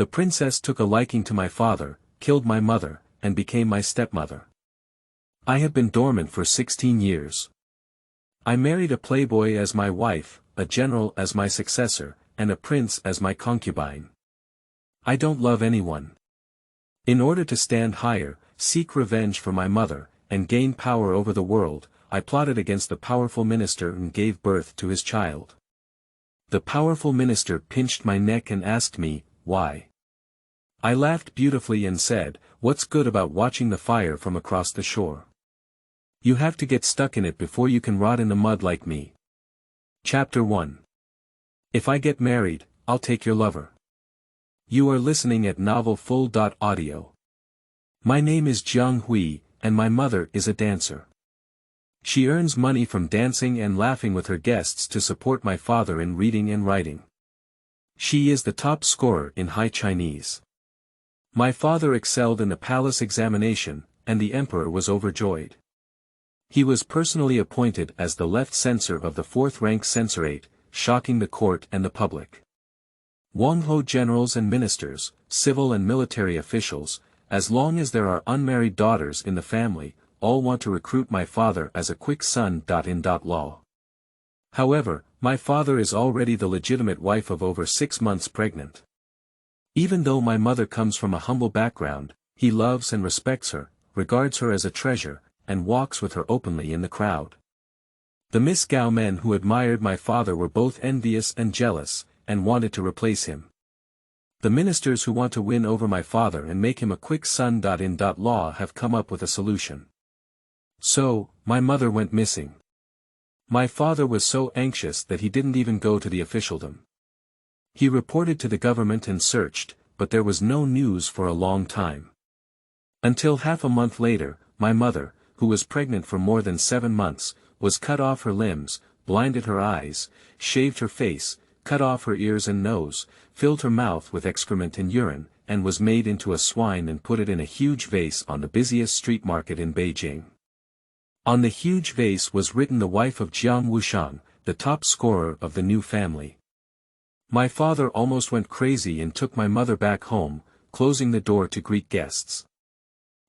The princess took a liking to my father, killed my mother, and became my stepmother. I have been dormant for 16 years. I married a playboy as my wife, a general as my successor, and a prince as my concubine. I don't love anyone. In order to stand higher, seek revenge for my mother, and gain power over the world, I plotted against the powerful minister and gave birth to his child. The powerful minister pinched my neck and asked me, why? I laughed beautifully and said, what's good about watching the fire from across the shore? You have to get stuck in it before you can rot in the mud like me. Chapter 1. If I get married, I'll take your lover. You are listening at novelfull.audio. My name is Jiang Hui, and my mother is a dancer. She earns money from dancing and laughing with her guests to support my father in reading and writing. She is the top scorer in High Chinese. My father excelled in the palace examination, and the emperor was overjoyed. He was personally appointed as the left censor of the fourth-rank censorate, shocking the court and the public. Wangho generals and ministers, civil and military officials, as long as there are unmarried daughters in the family, all want to recruit my father as a quick son. In law. However, my father is already the legitimate wife of over 6 months pregnant. Even though my mother comes from a humble background, he loves and respects her, regards her as a treasure, and walks with her openly in the crowd. The Miss Gao men who admired my father were both envious and jealous, and wanted to replace him. The ministers who want to win over my father and make him a quick son. In law have come up with a solution. So, my mother went missing. My father was so anxious that he didn't even go to the officialdom. He reported to the government and searched, but there was no news for a long time. Until half a month later, my mother, who was pregnant for more than 7 months, was cut off her limbs, blinded her eyes, shaved her face, cut off her ears and nose, filled her mouth with excrement and urine, and was made into a swine and put it in a huge vase on the busiest street market in Beijing. On the huge vase was written the wife of Jiang Wushang, the top scorer of the new family. My father almost went crazy and took my mother back home, closing the door to greet guests.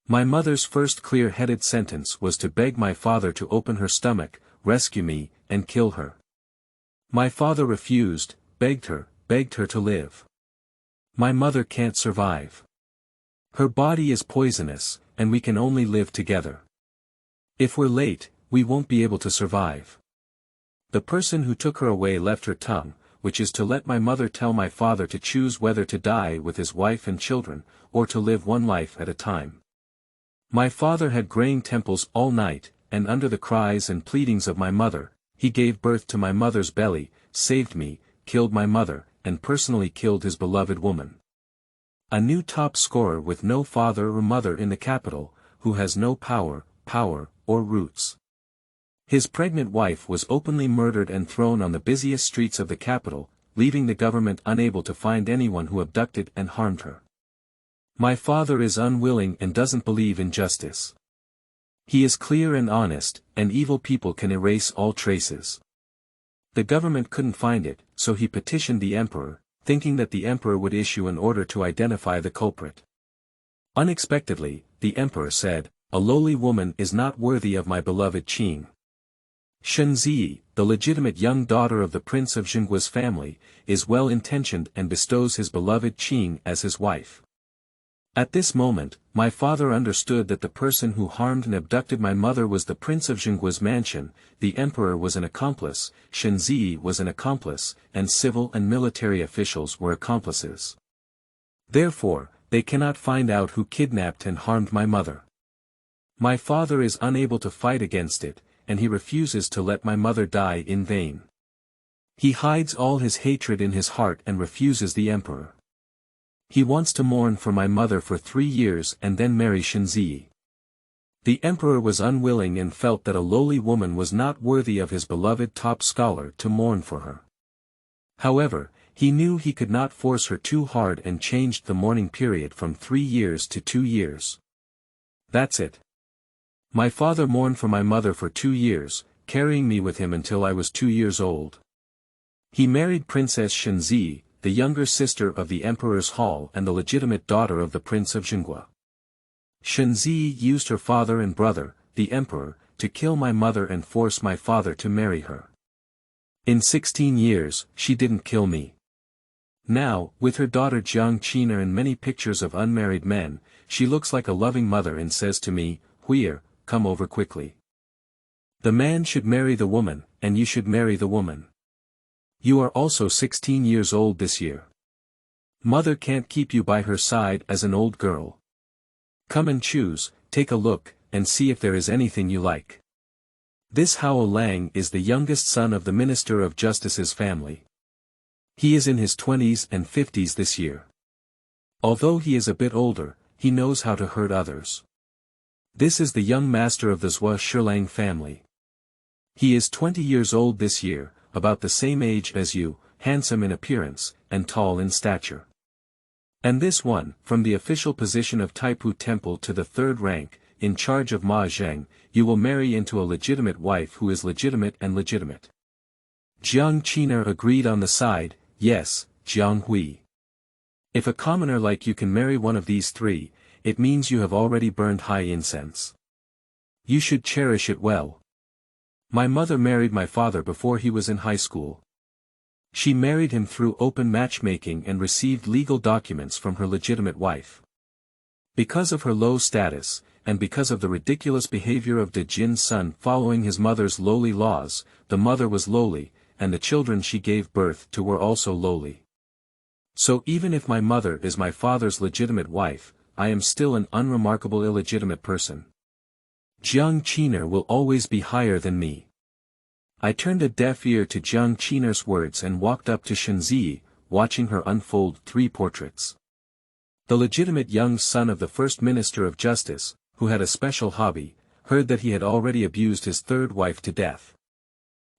My mother's first clear-headed sentence was to beg my father to open her stomach, rescue me, and kill her. My father refused, begged her to live. My mother can't survive. Her body is poisonous, and we can only live together. If we're late, we won't be able to survive. The person who took her away left her tongue, which is to let my mother tell my father to choose whether to die with his wife and children, or to live one life at a time. My father had grain temples all night, and under the cries and pleadings of my mother, he gave birth to my mother's belly, saved me, killed my mother, and personally killed his beloved woman. A new top scorer with no father or mother in the capital, who has no power, or roots. His pregnant wife was openly murdered and thrown on the busiest streets of the capital, leaving the government unable to find anyone who abducted and harmed her. My father is unwilling and doesn't believe in justice. He is clear and honest, and evil people can erase all traces. The government couldn't find it, so he petitioned the emperor, thinking that the emperor would issue an order to identify the culprit. Unexpectedly, the emperor said, "A lowly woman is not worthy of my beloved Qing." Shenzi, the legitimate young daughter of the prince of Zhengguo's family, is well-intentioned and bestows his beloved Qing as his wife. At this moment, my father understood that the person who harmed and abducted my mother was the prince of Zhengguo's mansion, the emperor was an accomplice, Shenzi was an accomplice, and civil and military officials were accomplices. Therefore, they cannot find out who kidnapped and harmed my mother. My father is unable to fight against it, and he refuses to let my mother die in vain. He hides all his hatred in his heart and refuses the emperor. He wants to mourn for my mother for 3 years and then marry Shenzi. The emperor was unwilling and felt that a lowly woman was not worthy of his beloved top scholar to mourn for her. However, he knew he could not force her too hard and changed the mourning period from 3 years to 2 years. That's it. My father mourned for my mother for 2 years, carrying me with him until I was 2 years old. He married Princess Shenzi, the younger sister of the Emperor's Hall and the legitimate daughter of the Prince of Jingua. Shenzi used her father and brother, the Emperor, to kill my mother and force my father to marry her. In 16 years, she didn't kill me. Now, with her daughter Jiang Qina and many pictures of unmarried men, she looks like a loving mother and says to me, "Huir, come over quickly. The man should marry the woman, and you should marry the woman. You are also 16 years old this year. Mother can't keep you by her side as an old girl. Come and choose, take a look, and see if there is anything you like." This Hao Lang is the youngest son of the Minister of Justice's family. He is in his 20s and 50s this year. Although he is a bit older, he knows how to hurt others. This is the young master of the Zhua Shilang family. He is 20 years old this year, about the same age as you, handsome in appearance, and tall in stature. And this one, from the official position of Taipu Temple to the third rank, in charge of Ma Zheng, you will marry into a legitimate wife who is legitimate and legitimate. Jiang Qina agreed on the side, "Yes, Jiang Hui. If a commoner like you can marry one of these three, it means you have already burned high incense. You should cherish it well. My mother married my father before he was in high school. She married him through open matchmaking and received legal documents from her legitimate wife. Because of her low status, and because of the ridiculous behavior of De Jin's son following his mother's lowly laws, the mother was lowly, and the children she gave birth to were also lowly. So even if my mother is my father's legitimate wife, I am still an unremarkable illegitimate person. Jiang Qina will always be higher than me." I turned a deaf ear to Jiang Qina's words and walked up to Shenzi, watching her unfold 3 portraits. The legitimate young son of the first Minister of Justice, who had a special hobby, heard that he had already abused his third wife to death.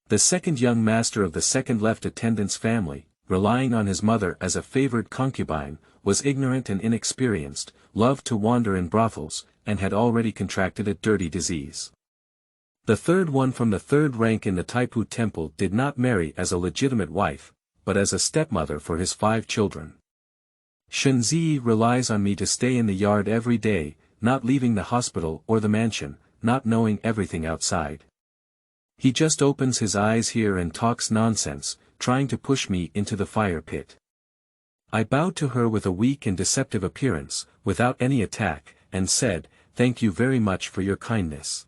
The second young master of the second left attendant's family, relying on his mother as a favored concubine, was ignorant and inexperienced, loved to wander in brothels, and had already contracted a dirty disease. The third one from the third rank in the Taipu Temple did not marry as a legitimate wife, but as a stepmother for his 5 children. Shenzi relies on me to stay in the yard every day, not leaving the hospital or the mansion, not knowing everything outside. He just opens his eyes here and talks nonsense, trying to push me into the fire pit. I bowed to her with a weak and deceptive appearance, without any attack, and said, "Thank you very much for your kindness.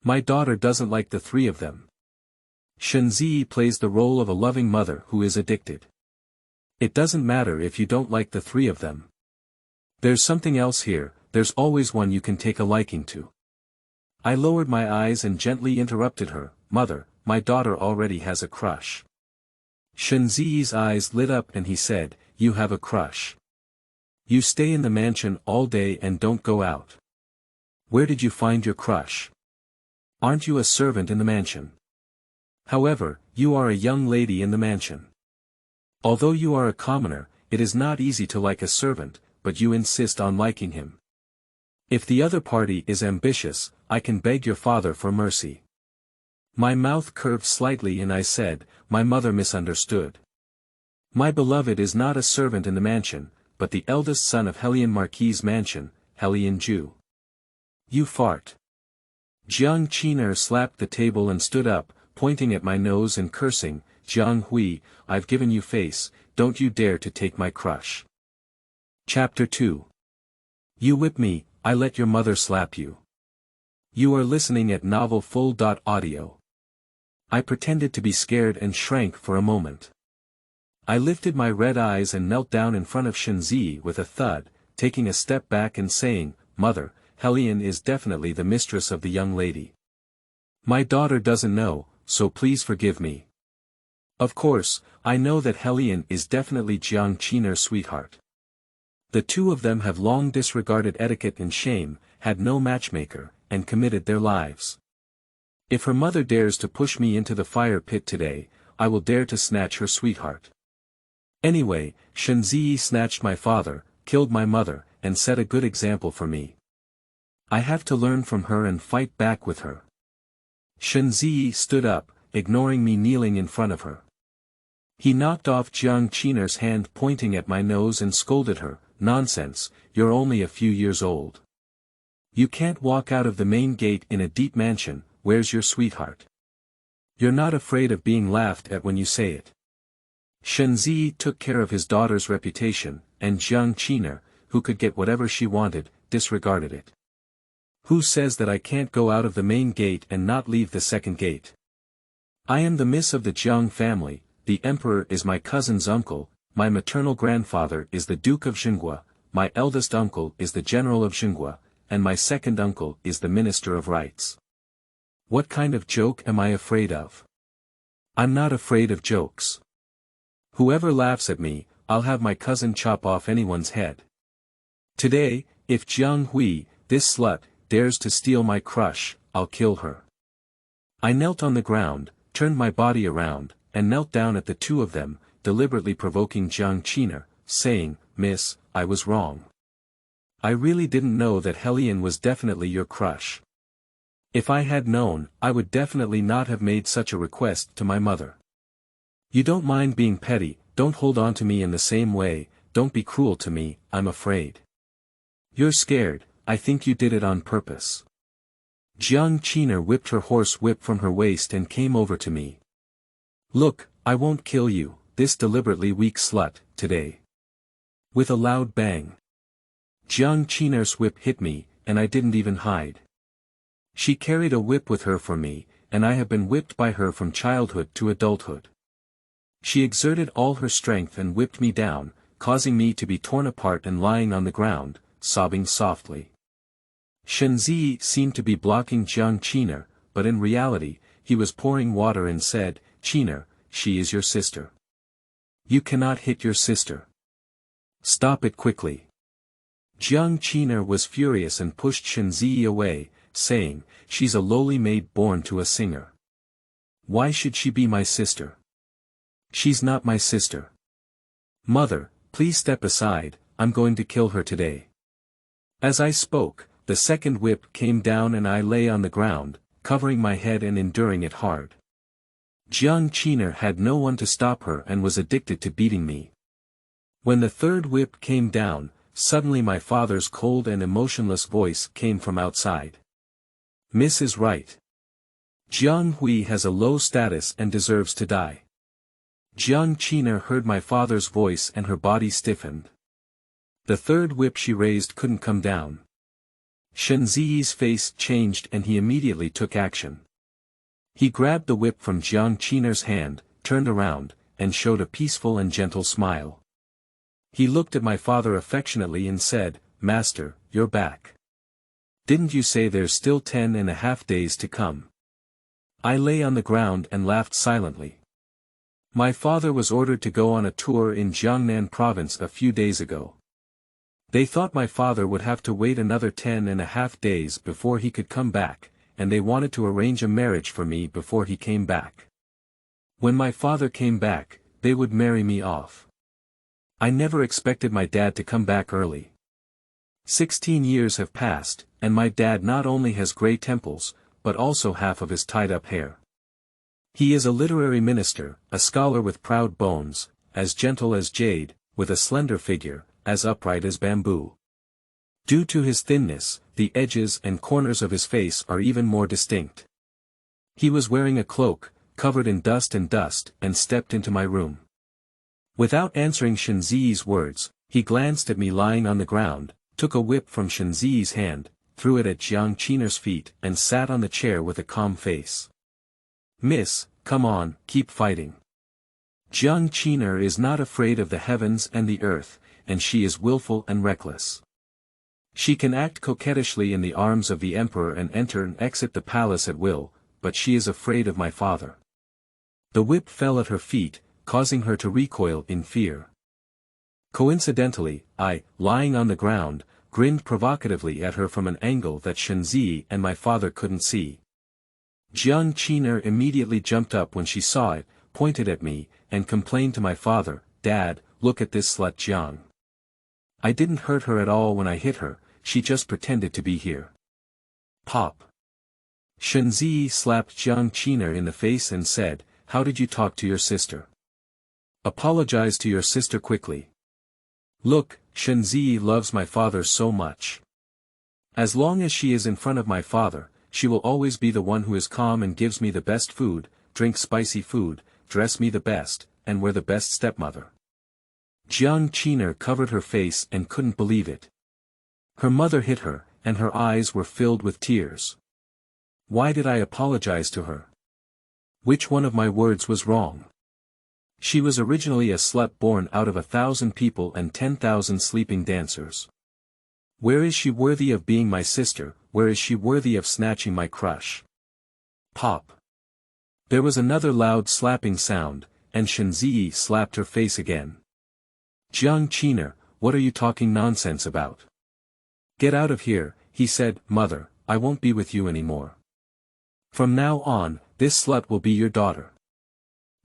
My daughter doesn't like the 3 of them." Shenzi plays the role of a loving mother who is addicted. "It doesn't matter if you don't like the 3 of them. There's something else here, there's always one you can take a liking to." I lowered my eyes and gently interrupted her, "Mother, my daughter already has a crush." Shenzi's eyes lit up and he said, "You have a crush. You stay in the mansion all day and don't go out. Where did you find your crush? Aren't you a servant in the mansion? However, you are a young lady in the mansion. Although you are a commoner, it is not easy to like a servant, but you insist on liking him. If the other party is ambitious, I can beg your father for mercy." My mouth curved slightly and I said, "My mother misunderstood. My beloved is not a servant in the mansion, but the eldest son of Helian Marquis' mansion, Helian Ju." "You fart." Jiang Qina slapped the table and stood up, pointing at my nose and cursing, "Jiang Hui, I've given you face, don't you dare to take my crush." Chapter 2. You whip me, I let your mother slap you. You are listening at novelfull.audio. I pretended to be scared and shrank for a moment. I lifted my red eyes and knelt down in front of Shenzi with a thud, taking a step back and saying, "Mother, Helian is definitely the mistress of the young lady. My daughter doesn't know, so please forgive me. Of course, I know that Helian is definitely Jiang Qina's sweetheart. The 2 of them have long disregarded etiquette and shame, had no matchmaker, and committed their lives. If her mother dares to push me into the fire pit today, I will dare to snatch her sweetheart. Anyway, Shenzi snatched my father, killed my mother, and set a good example for me. I have to learn from her and fight back with her." Shenzi stood up, ignoring me kneeling in front of her. He knocked off Jiang Qiner's hand pointing at my nose and scolded her, "Nonsense, you're only a few years old. You can't walk out of the main gate in a deep mansion, where's your sweetheart? You're not afraid of being laughed at when you say it." Shenzi took care of his daughter's reputation, and Jiang Qiner, who could get whatever she wanted, disregarded it. "Who says that I can't go out of the main gate and not leave the second gate? I am the miss of the Jiang family, the emperor is my cousin's uncle, my maternal grandfather is the Duke of Xinghua, my eldest uncle is the General of Xinghua, and my second uncle is the Minister of Rights. What kind of joke am I afraid of? I'm not afraid of jokes. Whoever laughs at me, I'll have my cousin chop off anyone's head. Today, if Jiang Hui, this slut, dares to steal my crush, I'll kill her." I knelt on the ground, turned my body around, and knelt down at the two of them, deliberately provoking Jiang Qiner, saying, "Miss, I was wrong. I really didn't know that Helian was definitely your crush. If I had known, I would definitely not have made such a request to my mother. You don't mind being petty, don't hold on to me in the same way, don't be cruel to me, I'm afraid. You're scared, I think you did it on purpose." Jiang Qiner whipped her horse whip from her waist and came over to me. "Look, I won't kill you, this deliberately weak slut, today." With a loud bang. Jiang Qiner's whip hit me, and I didn't even hide. She carried a whip with her for me, and I have been whipped by her from childhood to adulthood. She exerted all her strength and whipped me down, causing me to be torn apart and lying on the ground, sobbing softly. Shenzi seemed to be blocking Jiang Qiner, but in reality, he was pouring water and said, "Qiner, she is your sister. You cannot hit your sister. Stop it quickly." Jiang Qiner was furious and pushed Shenzi away, saying, "She's a lowly maid born to a singer. Why should she be my sister? She's not my sister. Mother, please step aside, I'm going to kill her today." As I spoke, the second whip came down and I lay on the ground, covering my head and enduring it hard. Jiang Qiner had no one to stop her and was addicted to beating me. When the third whip came down, suddenly my father's cold and emotionless voice came from outside. "Miss is right. Jiang Hui has a low status and deserves to die." Jiang Qiner heard my father's voice and her body stiffened. The third whip she raised couldn't come down. Shenzi's face changed and he immediately took action. He grabbed the whip from Jiang Qiner's hand, turned around, and showed a peaceful and gentle smile. He looked at my father affectionately and said, "Master, you're back. Didn't you say there's still 10.5 days to come?" I lay on the ground and laughed silently. My father was ordered to go on a tour in Jiangnan province a few days ago. They thought my father would have to wait another 10.5 days before he could come back, and they wanted to arrange a marriage for me before he came back. When my father came back, they would marry me off. I never expected my dad to come back early. 16 years have passed, and my dad not only has gray temples, but also half of his tied-up hair. He is a literary minister, a scholar with proud bones, as gentle as jade, with a slender figure, as upright as bamboo. Due to his thinness, the edges and corners of his face are even more distinct. He was wearing a cloak, covered in dust, and stepped into my room. Without answering Shenzi's words, he glanced at me lying on the ground, took a whip from Shenzi's hand, threw it at Jiang Qiner's feet and sat on the chair with a calm face. "Miss, come on, keep fighting. Jiang Qiner is not afraid of the heavens and the earth, and she is willful and reckless. She can act coquettishly in the arms of the emperor and enter and exit the palace at will, but she is afraid of my father." The whip fell at her feet, causing her to recoil in fear. Coincidentally, I, lying on the ground, grinned provocatively at her from an angle that Shenzi and my father couldn't see. Jiang Qiner immediately jumped up when she saw it, pointed at me, and complained to my father, "Dad, look at this slut Jiang. I didn't hurt her at all when I hit her, she just pretended to be here." Pop. Shenzi slapped Jiang Qiner in the face and said, "How did you talk to your sister? Apologize to your sister quickly. Look, Shenzi loves my father so much. As long as she is in front of my father, she will always be the one who is calm and gives me the best food, drink spicy food, dress me the best, and wear the best stepmother. Jiang Qiner covered her face and couldn't believe it. Her mother hit her, and her eyes were filled with tears. Why did I apologize to her? Which one of my words was wrong? She was originally a slut born out of 1,000 people and 10,000 sleeping dancers. Where is she worthy of being my sister, where is she worthy of snatching my crush? Pop. There was another loud slapping sound, and Shenzi slapped her face again. Jiang Qiner, what are you talking nonsense about? Get out of here, he said. Mother, I won't be with you anymore. From now on, this slut will be your daughter.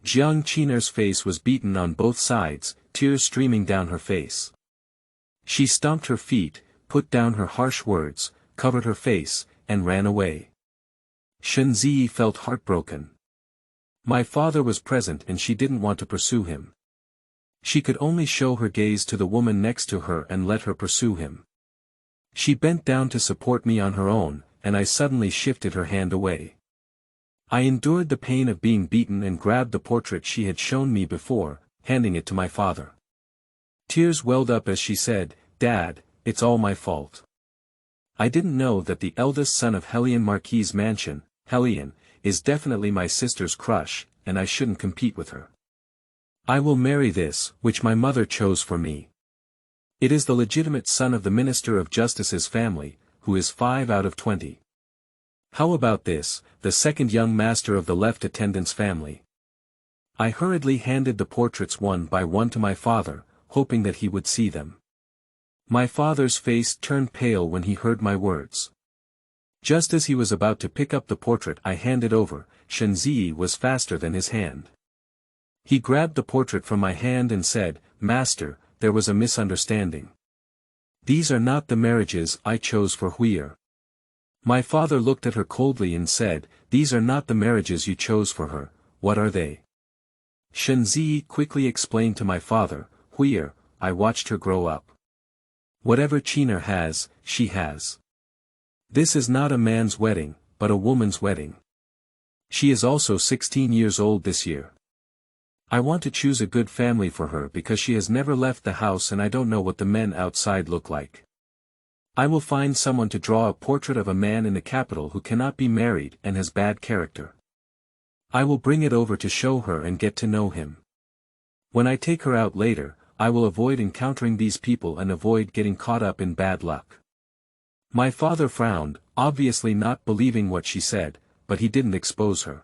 Jiang Qiner's face was beaten on both sides, tears streaming down her face. She stomped her feet, put down her harsh words, covered her face, and ran away. Shenzi felt heartbroken. My father was present and she didn't want to pursue him. She could only show her gaze to the woman next to her and let her pursue him. She bent down to support me on her own, and I suddenly shifted her hand away. I endured the pain of being beaten and grabbed the portrait she had shown me before, handing it to my father. Tears welled up as she said, Dad, it's all my fault. I didn't know that the eldest son of Hellion Marquis' mansion, Hellion, is definitely my sister's crush, and I shouldn't compete with her. I will marry this, which my mother chose for me. It is the legitimate son of the Minister of Justice's family, who is 5 out of 20. How about this, the second young master of the left attendant's family? I hurriedly handed the portraits one by one to my father, hoping that he would see them. My father's face turned pale when he heard my words. Just as he was about to pick up the portrait I handed over, Shenzi was faster than his hand. He grabbed the portrait from my hand and said, Master, there was a misunderstanding. These are not the marriages I chose for Huir. My father looked at her coldly and said, These are not the marriages you chose for her, what are they? Shenzi quickly explained to my father, Huir, I watched her grow up. Whatever Qiner has, she has. This is not a man's wedding, but a woman's wedding. She is also 16 years old this year. I want to choose a good family for her because she has never left the house and I don't know what the men outside look like. I will find someone to draw a portrait of a man in the capital who cannot be married and has bad character. I will bring it over to show her and get to know him. When I take her out later, I will avoid encountering these people and avoid getting caught up in bad luck. My father frowned, obviously not believing what she said, but he didn't expose her.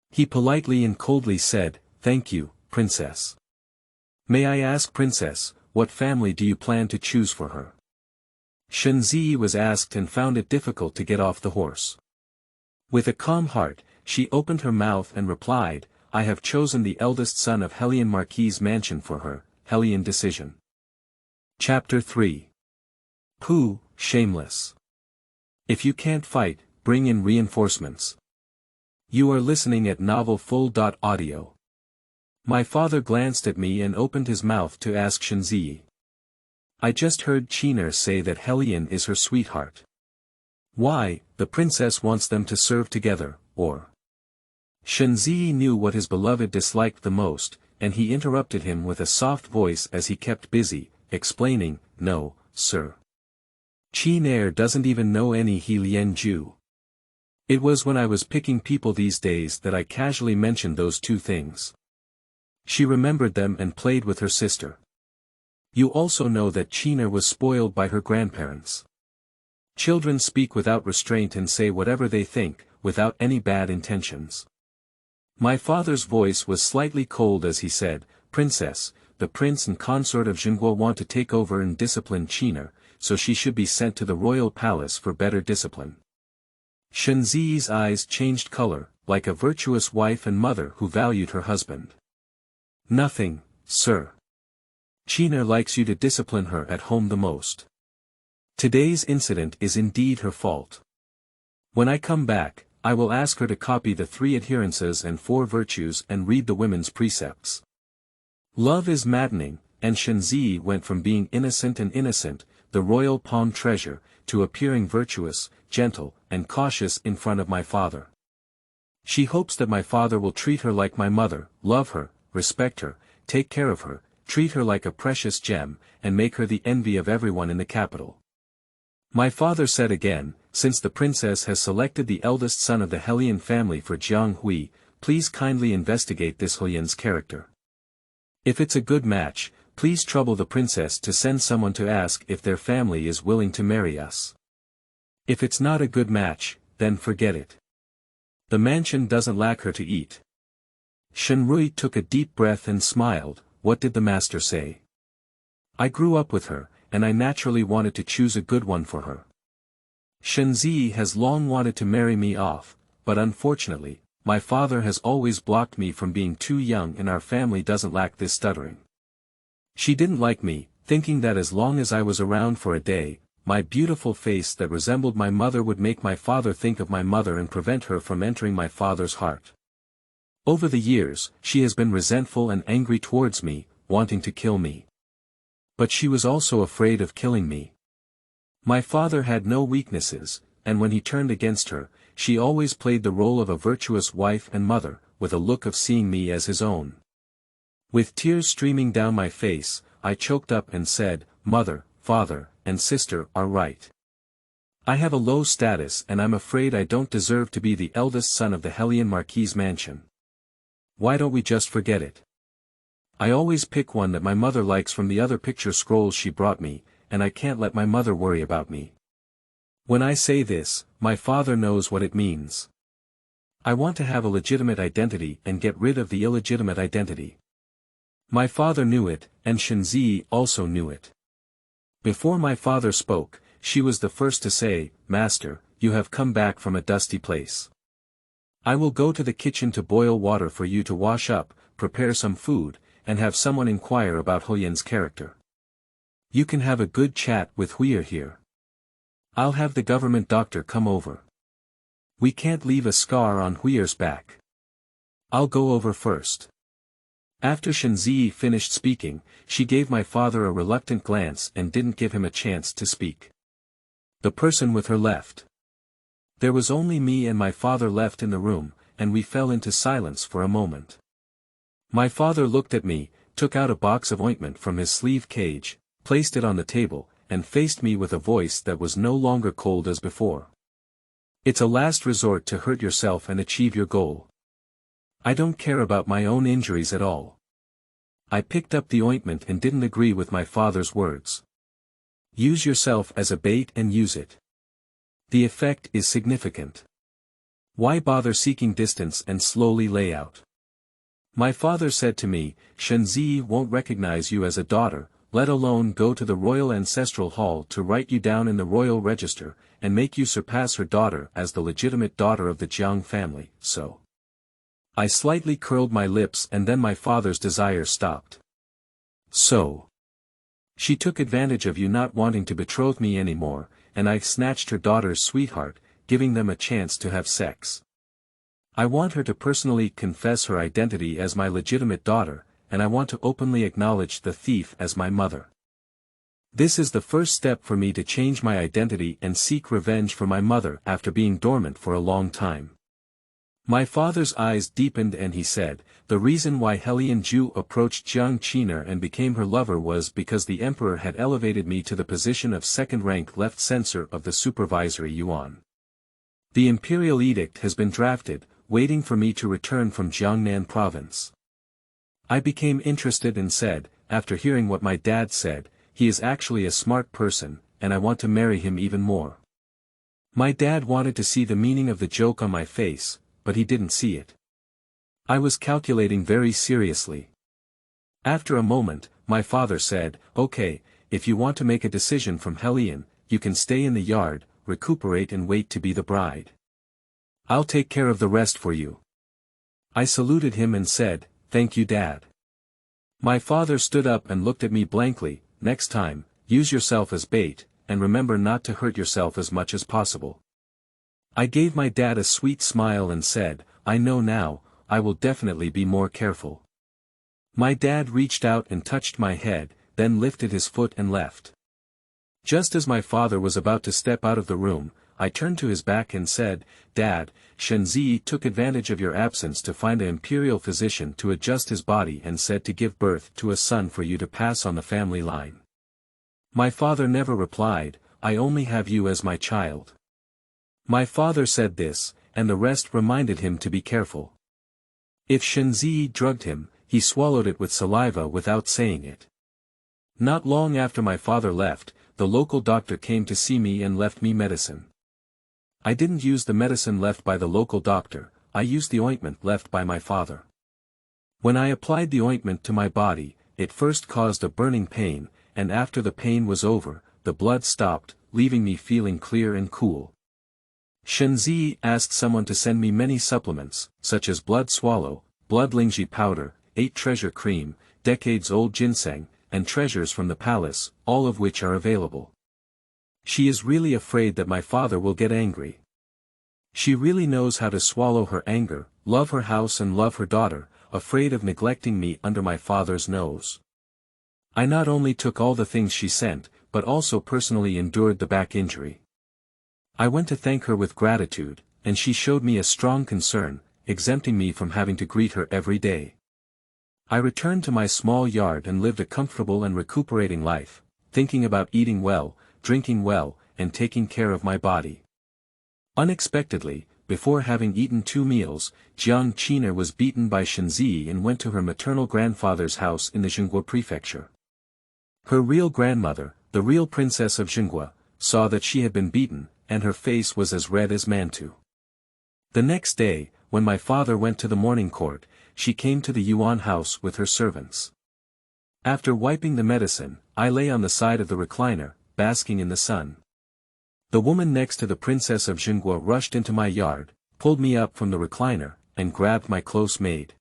He politely and coldly said, Thank you, Princess. May I ask, Princess, what family do you plan to choose for her? Shenzi was asked and found it difficult to get off the horse. With a calm heart, she opened her mouth and replied, I have chosen the eldest son of Hellion Marquis' mansion for her, Hellion decision. Chapter 3. Pooh, Shameless. If you can't fight, bring in reinforcements. You are listening at novelfull.audio. My father glanced at me and opened his mouth to ask Shenzi. I just heard Qiner say that Hellion is her sweetheart. Why, the princess wants them to serve together, or? Shenzi knew what his beloved disliked the most, and he interrupted him with a soft voice as he kept busy, explaining, No, sir. Qiner doesn't even know any Lianju. It was when I was picking people these days that I casually mentioned those two things. She remembered them and played with her sister. You also know that Qiner was spoiled by her grandparents. Children speak without restraint and say whatever they think, without any bad intentions. My father's voice was slightly cold as he said, Princess, the prince and consort of Zhenguo want to take over and discipline Qiner, so she should be sent to the royal palace for better discipline. Shenzi's eyes changed color, like a virtuous wife and mother who valued her husband. Nothing, sir. Qiner likes you to discipline her at home the most. Today's incident is indeed her fault. When I come back, I will ask her to copy the 3 adherences and 4 virtues and read the women's precepts. Love is maddening, and Shenzi went from being innocent and innocent, the royal palm treasure, to appearing virtuous, gentle, and cautious in front of my father. She hopes that my father will treat her like my mother, love her, respect her, take care of her, treat her like a precious gem, and make her the envy of everyone in the capital. My father said again, since the princess has selected the eldest son of the Helian family for Jiang Hui, please kindly investigate this Helian's character. If it's a good match, please trouble the princess to send someone to ask if their family is willing to marry us. If it's not a good match, then forget it. The mansion doesn't lack her to eat. Shenrui took a deep breath and smiled. What did the master say? I grew up with her, and I naturally wanted to choose a good one for her. Shenzi has long wanted to marry me off, but unfortunately, my father has always blocked me from being too young, and our family doesn't lack this stuttering. She didn't like me, thinking that as long as I was around for a day, my beautiful face that resembled my mother would make my father think of my mother and prevent her from entering my father's heart. Over the years, she has been resentful and angry towards me, wanting to kill me. But she was also afraid of killing me. My father had no weaknesses, and when he turned against her, she always played the role of a virtuous wife and mother, with a look of seeing me as his own. With tears streaming down my face, I choked up and said, "Mother, father, and sister are right. I have a low status and I'm afraid I don't deserve to be the eldest son of the Helian Marquis' mansion. Why don't we just forget it? I always pick one that my mother likes from the other picture scrolls she brought me, and I can't let my mother worry about me." When I say this, my father knows what it means. I want to have a legitimate identity and get rid of the illegitimate identity. My father knew it, and Shenzi also knew it. Before my father spoke, she was the first to say, "Master, you have come back from a dusty place. I will go to the kitchen to boil water for you to wash up, prepare some food, and have someone inquire about Huyen's character. You can have a good chat with Huye here. I'll have the government doctor come over. We can't leave a scar on Huye's back. I'll go over first." After Shenzi finished speaking, she gave my father a reluctant glance and didn't give him a chance to speak. The person with her left. There was only me and my father left in the room, and we fell into silence for a moment. My father looked at me, took out a box of ointment from his sleeve cage, placed it on the table, and faced me with a voice that was no longer cold as before. "It's a last resort to hurt yourself and achieve your goal. I don't care about my own injuries at all." I picked up the ointment and didn't agree with my father's words. "Use yourself as a bait and use it. The effect is significant. Why bother seeking distance and slowly lay out?" My father said to me, "Shenzi won't recognize you as a daughter, let alone go to the royal ancestral hall to write you down in the royal register, and make you surpass her daughter as the legitimate daughter of the Jiang family, so." I slightly curled my lips and then my father's desire stopped. "So. She took advantage of you not wanting to betroth me anymore, and I snatched her daughter's sweetheart, giving them a chance to have sex. I want her to personally confess her identity as my legitimate daughter, and I want to openly acknowledge the thief as my mother. This is the first step for me to change my identity and seek revenge for my mother after being dormant for a long time." My father's eyes deepened and he said, "The reason why Helian Ju approached Jiang Qiner and became her lover was because the emperor had elevated me to the position of second-rank left censor of the supervisory yuan. The imperial edict has been drafted, waiting for me to return from Jiangnan province. I became interested and said, after hearing what my dad said, he is actually a smart person, and I want to marry him even more." My dad wanted to see the meaning of the joke on my face, but he didn't see it. I was calculating very seriously. After a moment, my father said, "Okay, if you want to make a decision from Helian, you can stay in the yard, recuperate and wait to be the bride. I'll take care of the rest for you." I saluted him and said, "Thank you, Dad." My father stood up and looked at me blankly. "Next time, use yourself as bait, and remember not to hurt yourself as much as possible." I gave my dad a sweet smile and said, "I know now, I will definitely be more careful." My dad reached out and touched my head, then lifted his foot and left. Just as my father was about to step out of the room, I turned to his back and said, "Dad, Shenzi took advantage of your absence to find an imperial physician to adjust his body and said to give birth to a son for you to pass on the family line." My father never replied, "I only have you as my child." My father said this, and the rest reminded him to be careful. If Shenzi drugged him, he swallowed it with saliva without saying it. Not long after my father left, the local doctor came to see me and left me medicine. I didn't use the medicine left by the local doctor, I used the ointment left by my father. When I applied the ointment to my body, it first caused a burning pain, and after the pain was over, the blood stopped, leaving me feeling clear and cool. Shenzi asked someone to send me many supplements, such as blood swallow, blood Lynched powder, 8 treasure cream, decades-old ginseng, and treasures from the palace, all of which are available. She is really afraid that my father will get angry. She really knows how to swallow her anger, love her house and love her daughter, afraid of neglecting me under my father's nose. I not only took all the things she sent, but also personally endured the back injury. I went to thank her with gratitude, and she showed me a strong concern, exempting me from having to greet her every day. I returned to my small yard and lived a comfortable and recuperating life, thinking about eating well, drinking well, and taking care of my body. Unexpectedly, before having eaten 2 meals, Jiang Qiner was beaten by Shenzi and went to her maternal grandfather's house in the Jinghua prefecture. Her real grandmother, the real princess of Jinghua, saw that she had been beaten, and her face was as red as mantu. The next day, when my father went to the morning court, she came to the Yuan house with her servants. After wiping the medicine, I lay on the side of the recliner, basking in the sun. The woman next to the princess of Jinghua rushed into my yard, pulled me up from the recliner, and grabbed my close maid.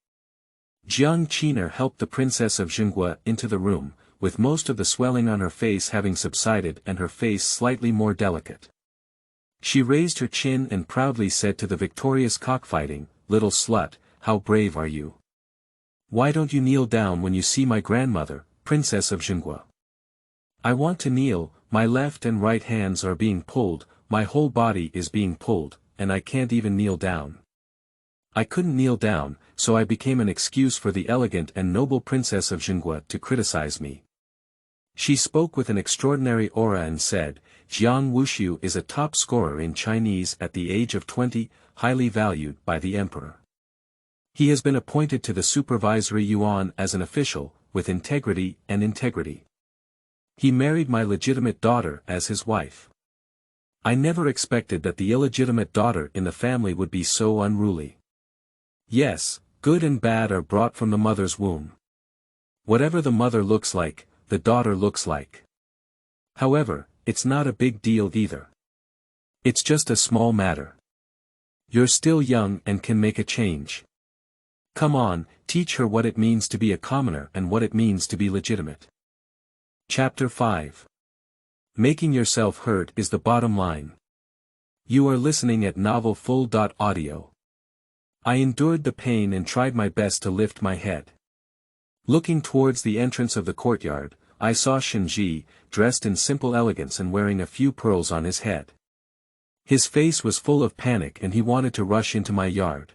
Jiang Qiner helped the princess of Jinghua into the room, with most of the swelling on her face having subsided and her face slightly more delicate. She raised her chin and proudly said to the victorious cockfighting, "Little slut, how brave are you? Why don't you kneel down when you see my grandmother, princess of Jinghua?" I want to kneel, my left and right hands are being pulled, my whole body is being pulled, and I can't even kneel down. I couldn't kneel down, so I became an excuse for the elegant and noble princess of Jinghua to criticize me. She spoke with an extraordinary aura and said, "Jiang Wuxiu is a top scorer in Chinese at the age of 20, highly valued by the emperor. He has been appointed to the supervisory yuan as an official, with integrity and integrity. He married my legitimate daughter as his wife. I never expected that the illegitimate daughter in the family would be so unruly. Yes, good and bad are brought from the mother's womb. Whatever the mother looks like, the daughter looks like. However, it's not a big deal either. It's just a small matter. You're still young and can make a change. Come on, teach her what it means to be a commoner and what it means to be legitimate." Chapter 5. Making yourself heard is the bottom line. You are listening at novelfull.audio. I endured the pain and tried my best to lift my head. Looking towards the entrance of the courtyard, I saw Shenji, dressed in simple elegance and wearing a few pearls on his head. His face was full of panic and he wanted to rush into my yard.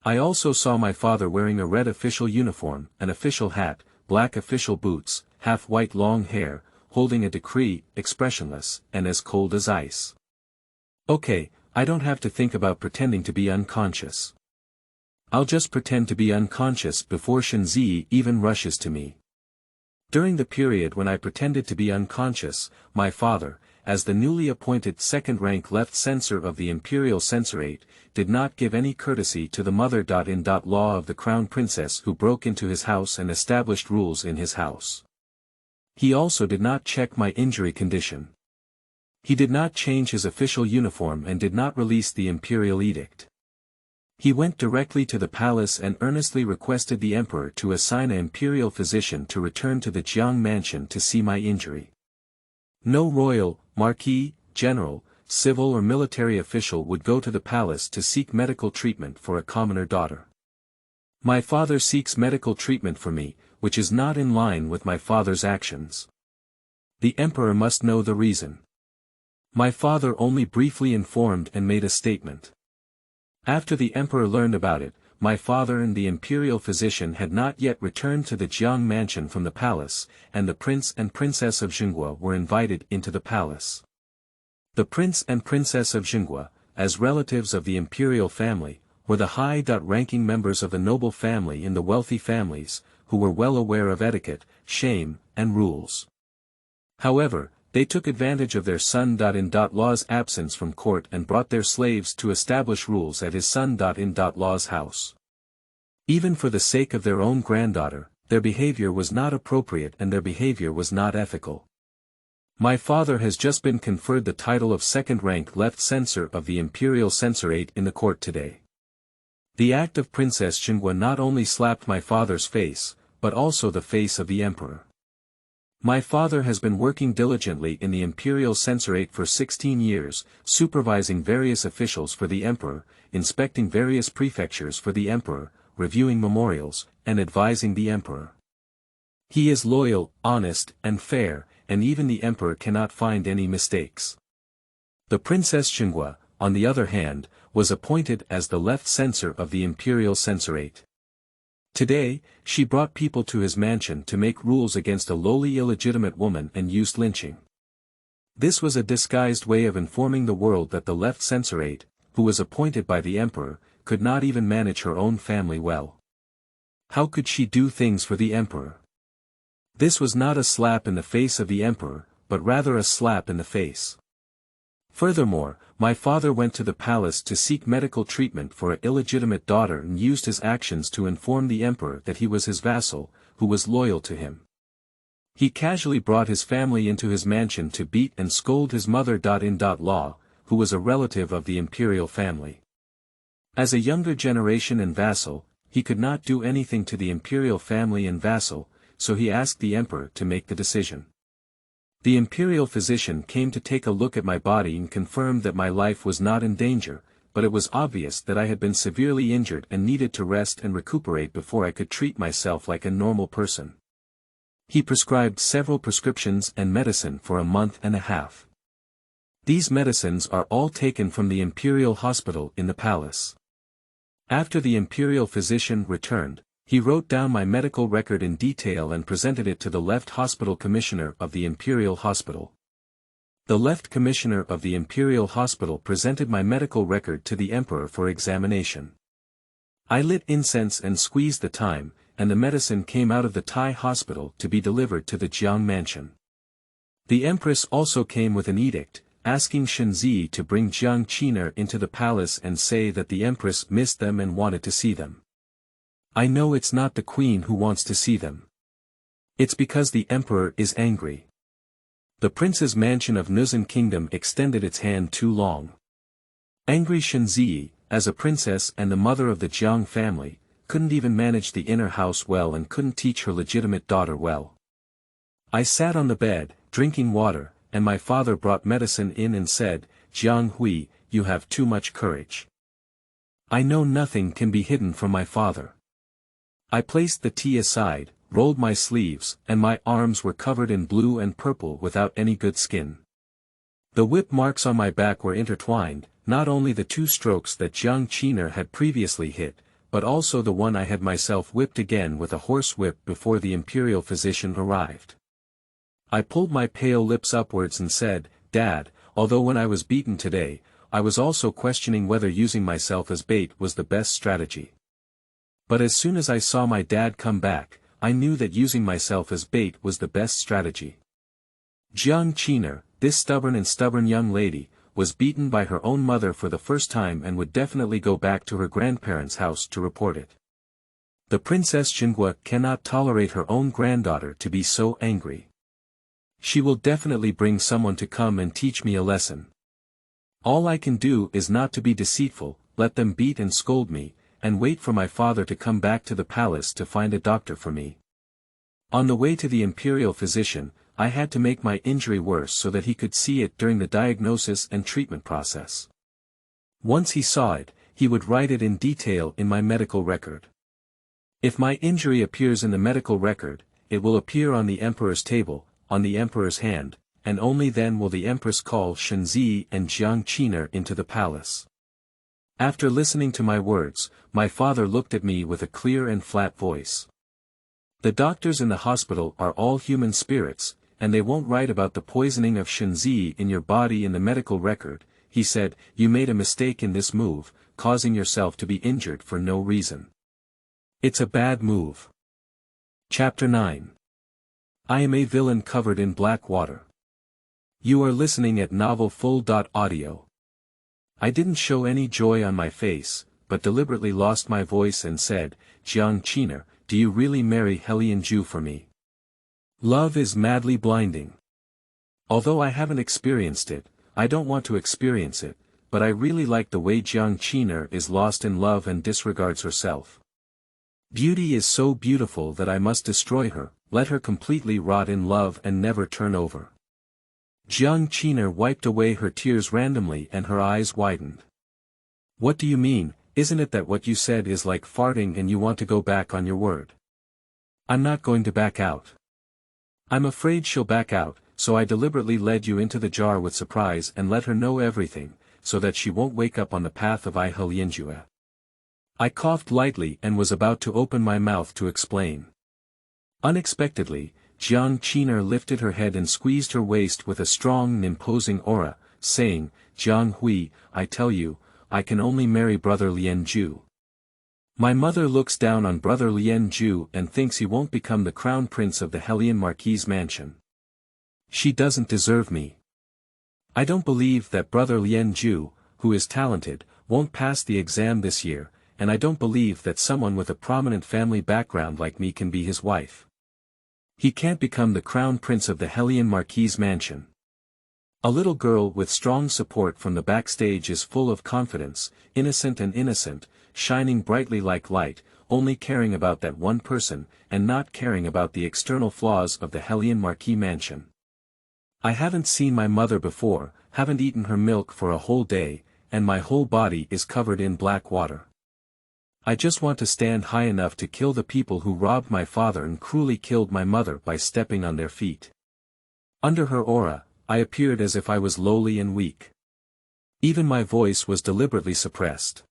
I also saw my father wearing a red official uniform, an official hat, black official boots, half-white long hair, holding a decree, expressionless, and as cold as ice. Okay, I don't have to think about pretending to be unconscious. I'll just pretend to be unconscious before Shenzi even rushes to me. During the period when I pretended to be unconscious, my father, as the newly appointed second-rank left censor of the Imperial Censorate, did not give any courtesy to the mother.in law of the crown princess who broke into his house and established rules in his house. He also did not check my injury condition. He did not change his official uniform and did not release the imperial edict. He went directly to the palace and earnestly requested the emperor to assign an imperial physician to return to the Jiang mansion to see my injury. No royal, marquis, general, civil or military official would go to the palace to seek medical treatment for a commoner daughter. My father seeks medical treatment for me, which is not in line with my father's actions. The emperor must know the reason. My father only briefly informed and made a statement. After the emperor learned about it, my father and the imperial physician had not yet returned to the Jiang mansion from the palace, and the prince and princess of Jinghua were invited into the palace. The prince and princess of Jinghua, as relatives of the imperial family, were the high-ranking members of the noble family in the wealthy families, who were well aware of etiquette, shame, and rules. However, they took advantage of their son.in.law's absence from court and brought their slaves to establish rules at his son.in.law's house. Even for the sake of their own granddaughter, their behavior was not appropriate and their behavior was not ethical. My father has just been conferred the title of second-rank left censor of the imperial censorate in the court today. The act of Princess Jinghua not only slapped my father's face, but also the face of the emperor. My father has been working diligently in the imperial censorate for 16 years, supervising various officials for the emperor, inspecting various prefectures for the emperor, reviewing memorials, and advising the emperor. He is loyal, honest, and fair, and even the emperor cannot find any mistakes. The Princess Jinghua, on the other hand, was appointed as the left censor of the imperial censorate. Today, she brought people to his mansion to make rules against a lowly illegitimate woman and used lynching. This was a disguised way of informing the world that the left censorate, who was appointed by the emperor, could not even manage her own family well. How could she do things for the emperor? This was not a slap in the face of the emperor, but rather a slap in the face. Furthermore, my father went to the palace to seek medical treatment for an illegitimate daughter and used his actions to inform the emperor that he was his vassal, who was loyal to him. He casually brought his family into his mansion to beat and scold his mother.in.law, who was a relative of the imperial family. As a younger generation and vassal, he could not do anything to the imperial family and vassal, so he asked the emperor to make the decision. The imperial physician came to take a look at my body and confirmed that my life was not in danger, but it was obvious that I had been severely injured and needed to rest and recuperate before I could treat myself like a normal person. He prescribed several prescriptions and medicine for a month and a half. These medicines are all taken from the imperial hospital in the palace. After the imperial physician returned, he wrote down my medical record in detail and presented it to the left hospital commissioner of the imperial hospital. The left commissioner of the imperial hospital presented my medical record to the emperor for examination. I lit incense and squeezed the thyme, and the medicine came out of the Thai hospital to be delivered to the Jiang mansion. The empress also came with an edict, asking Shenzi to bring Jiang Qiner into the palace and say that the empress missed them and wanted to see them. I know it's not the queen who wants to see them. It's because the emperor is angry. The prince's mansion of Nuzhan kingdom extended its hand too long. Angry Shenzi, as a princess and the mother of the Jiang family, couldn't even manage the inner house well and couldn't teach her legitimate daughter well. I sat on the bed, drinking water, and my father brought medicine in and said, "Jiang Hui, you have too much courage." I know nothing can be hidden from my father. I placed the tea aside, rolled my sleeves, and my arms were covered in blue and purple without any good skin. The whip marks on my back were intertwined, not only the 2 strokes that Jiang Qiner had previously hit, but also the one I had myself whipped again with a horse whip before the imperial physician arrived. I pulled my pale lips upwards and said, "Dad, although when I was beaten today, I was also questioning whether using myself as bait was the best strategy. But as soon as I saw my dad come back, I knew that using myself as bait was the best strategy." Jiang Qiner, this stubborn young lady, was beaten by her own mother for the first time and would definitely go back to her grandparents' house to report it. The Princess Jinghua cannot tolerate her own granddaughter to be so angry. She will definitely bring someone to come and teach me a lesson. All I can do is not to be deceitful, let them beat and scold me, and wait for my father to come back to the palace to find a doctor for me. On the way to the imperial physician, I had to make my injury worse so that he could see it during the diagnosis and treatment process. Once he saw it, he would write it in detail in my medical record. If my injury appears in the medical record, it will appear on the emperor's table, on the emperor's hand, and only then will the empress call Shenzi and Jiang Qiner into the palace. After listening to my words, my father looked at me with a clear and flat voice. The doctors in the hospital are all human spirits, and they won't write about the poisoning of Shenzi in your body in the medical record, he said. You made a mistake in this move, causing yourself to be injured for no reason. It's a bad move. Chapter 9. I am a villain covered in black water. You are listening at novelfull.audio. I didn't show any joy on my face, but deliberately lost my voice and said, Jiang Qiner, do you really marry Illegitimate for me? Love is madly blinding. Although I haven't experienced it, I don't want to experience it, but I really like the way Jiang Qiner is lost in love and disregards herself. Beauty is so beautiful that I must destroy her, let her completely rot in love and never turn over. Jiang Qiner wiped away her tears randomly and her eyes widened. What do you mean? Isn't it that what you said is like farting and you want to go back on your word? I'm not going to back out. I'm afraid she'll back out, so I deliberately led you into the jar with surprise and let her know everything, so that she won't wake up on the path of Illegitimate. I coughed lightly and was about to open my mouth to explain. Unexpectedly, Jiang Qiner lifted her head and squeezed her waist with a strong and imposing aura, saying, Jiang Hui, I tell you, I can only marry brother Lianju. My mother looks down on brother Lianju and thinks he won't become the crown prince of the Hellion Marquis mansion. She doesn't deserve me. I don't believe that brother Lianju, who is talented, won't pass the exam this year, and I don't believe that someone with a prominent family background like me can be his wife. He can't become the crown prince of the Hellion Marquis mansion. A little girl with strong support from the backstage is full of confidence, innocent, shining brightly like light, only caring about that one person, and not caring about the external flaws of the Hellion Marquis mansion. I haven't seen my mother before, haven't eaten her milk for a whole day, and my whole body is covered in black water. I just want to stand high enough to kill the people who robbed my father and cruelly killed my mother by stepping on their feet. Under her aura, I appeared as if I was lowly and weak. Even my voice was deliberately suppressed.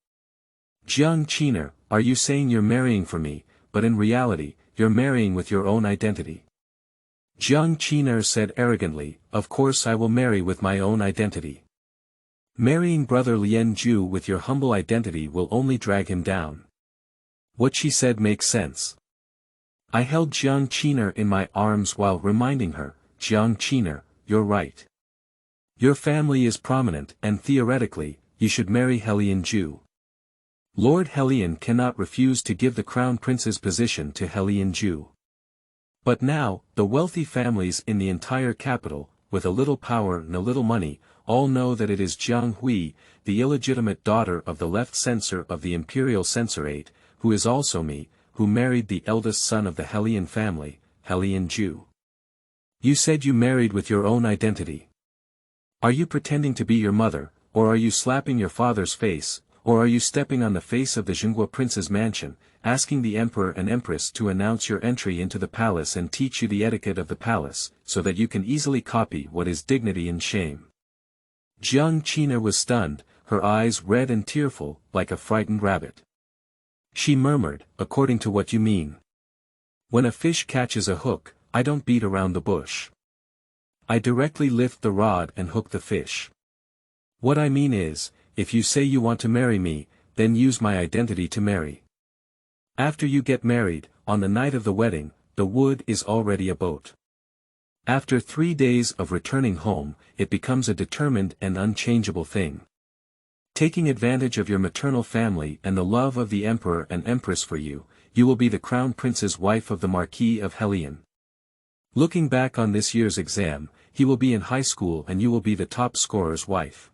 Jiang Qiner, are you saying you're marrying for me, but in reality, you're marrying with your own identity? Jiang Qiner said arrogantly, of course I will marry with my own identity. Marrying brother Lianju with your humble identity will only drag him down. What she said makes sense. I held Jiang Qiner in my arms while reminding her, Jiang Qiner, you're right. Your family is prominent and theoretically, you should marry Lianju. Lord Hellion cannot refuse to give the crown prince's position to Lianju. But now, the wealthy families in the entire capital, with a little power and a little money, all know that it is Jiang Hui, the illegitimate daughter of the left censor of the imperial censorate, who is also me, who married the eldest son of the Hellion family, Lianju. You said you married with your own identity. Are you pretending to be your mother, or are you slapping your father's face, or are you stepping on the face of the Jinghua prince's mansion, asking the emperor and empress to announce your entry into the palace and teach you the etiquette of the palace, so that you can easily copy what is dignity and shame? Jiang Qiner was stunned, her eyes red and tearful, like a frightened rabbit. She murmured, according to what you mean. When a fish catches a hook, I don't beat around the bush. I directly lift the rod and hook the fish. What I mean is, if you say you want to marry me, then use my identity to marry. After you get married, on the night of the wedding, the wood is already a boat. After 3 days of returning home, it becomes a determined and unchangeable thing. Taking advantage of your maternal family and the love of the emperor and empress for you, you will be the crown prince's wife of the Marquis of Hellion. Looking back on this year's exam, he will be in high school and you will be the top scorer's wife.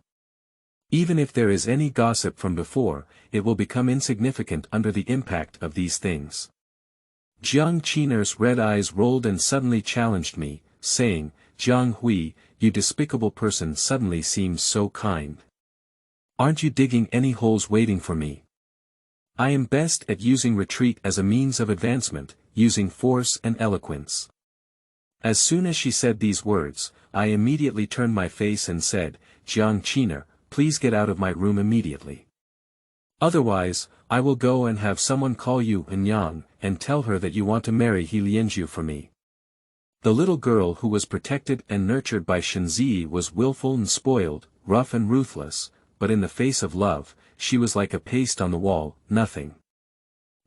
Even if there is any gossip from before, it will become insignificant under the impact of these things. Jiang Qiner's red eyes rolled and suddenly challenged me, saying, Jiang Hui, you despicable person suddenly seems so kind. Aren't you digging any holes waiting for me? I am best at using retreat as a means of advancement, using force and eloquence. As soon as she said these words, I immediately turned my face and said, Jiang Qiner, please get out of my room immediately. Otherwise, I will go and have someone call you Yang, and tell her that you want to marry He Lianju for me. The little girl who was protected and nurtured by Shenzi was willful and spoiled, rough and ruthless, but in the face of love, she was like a paste on the wall, nothing.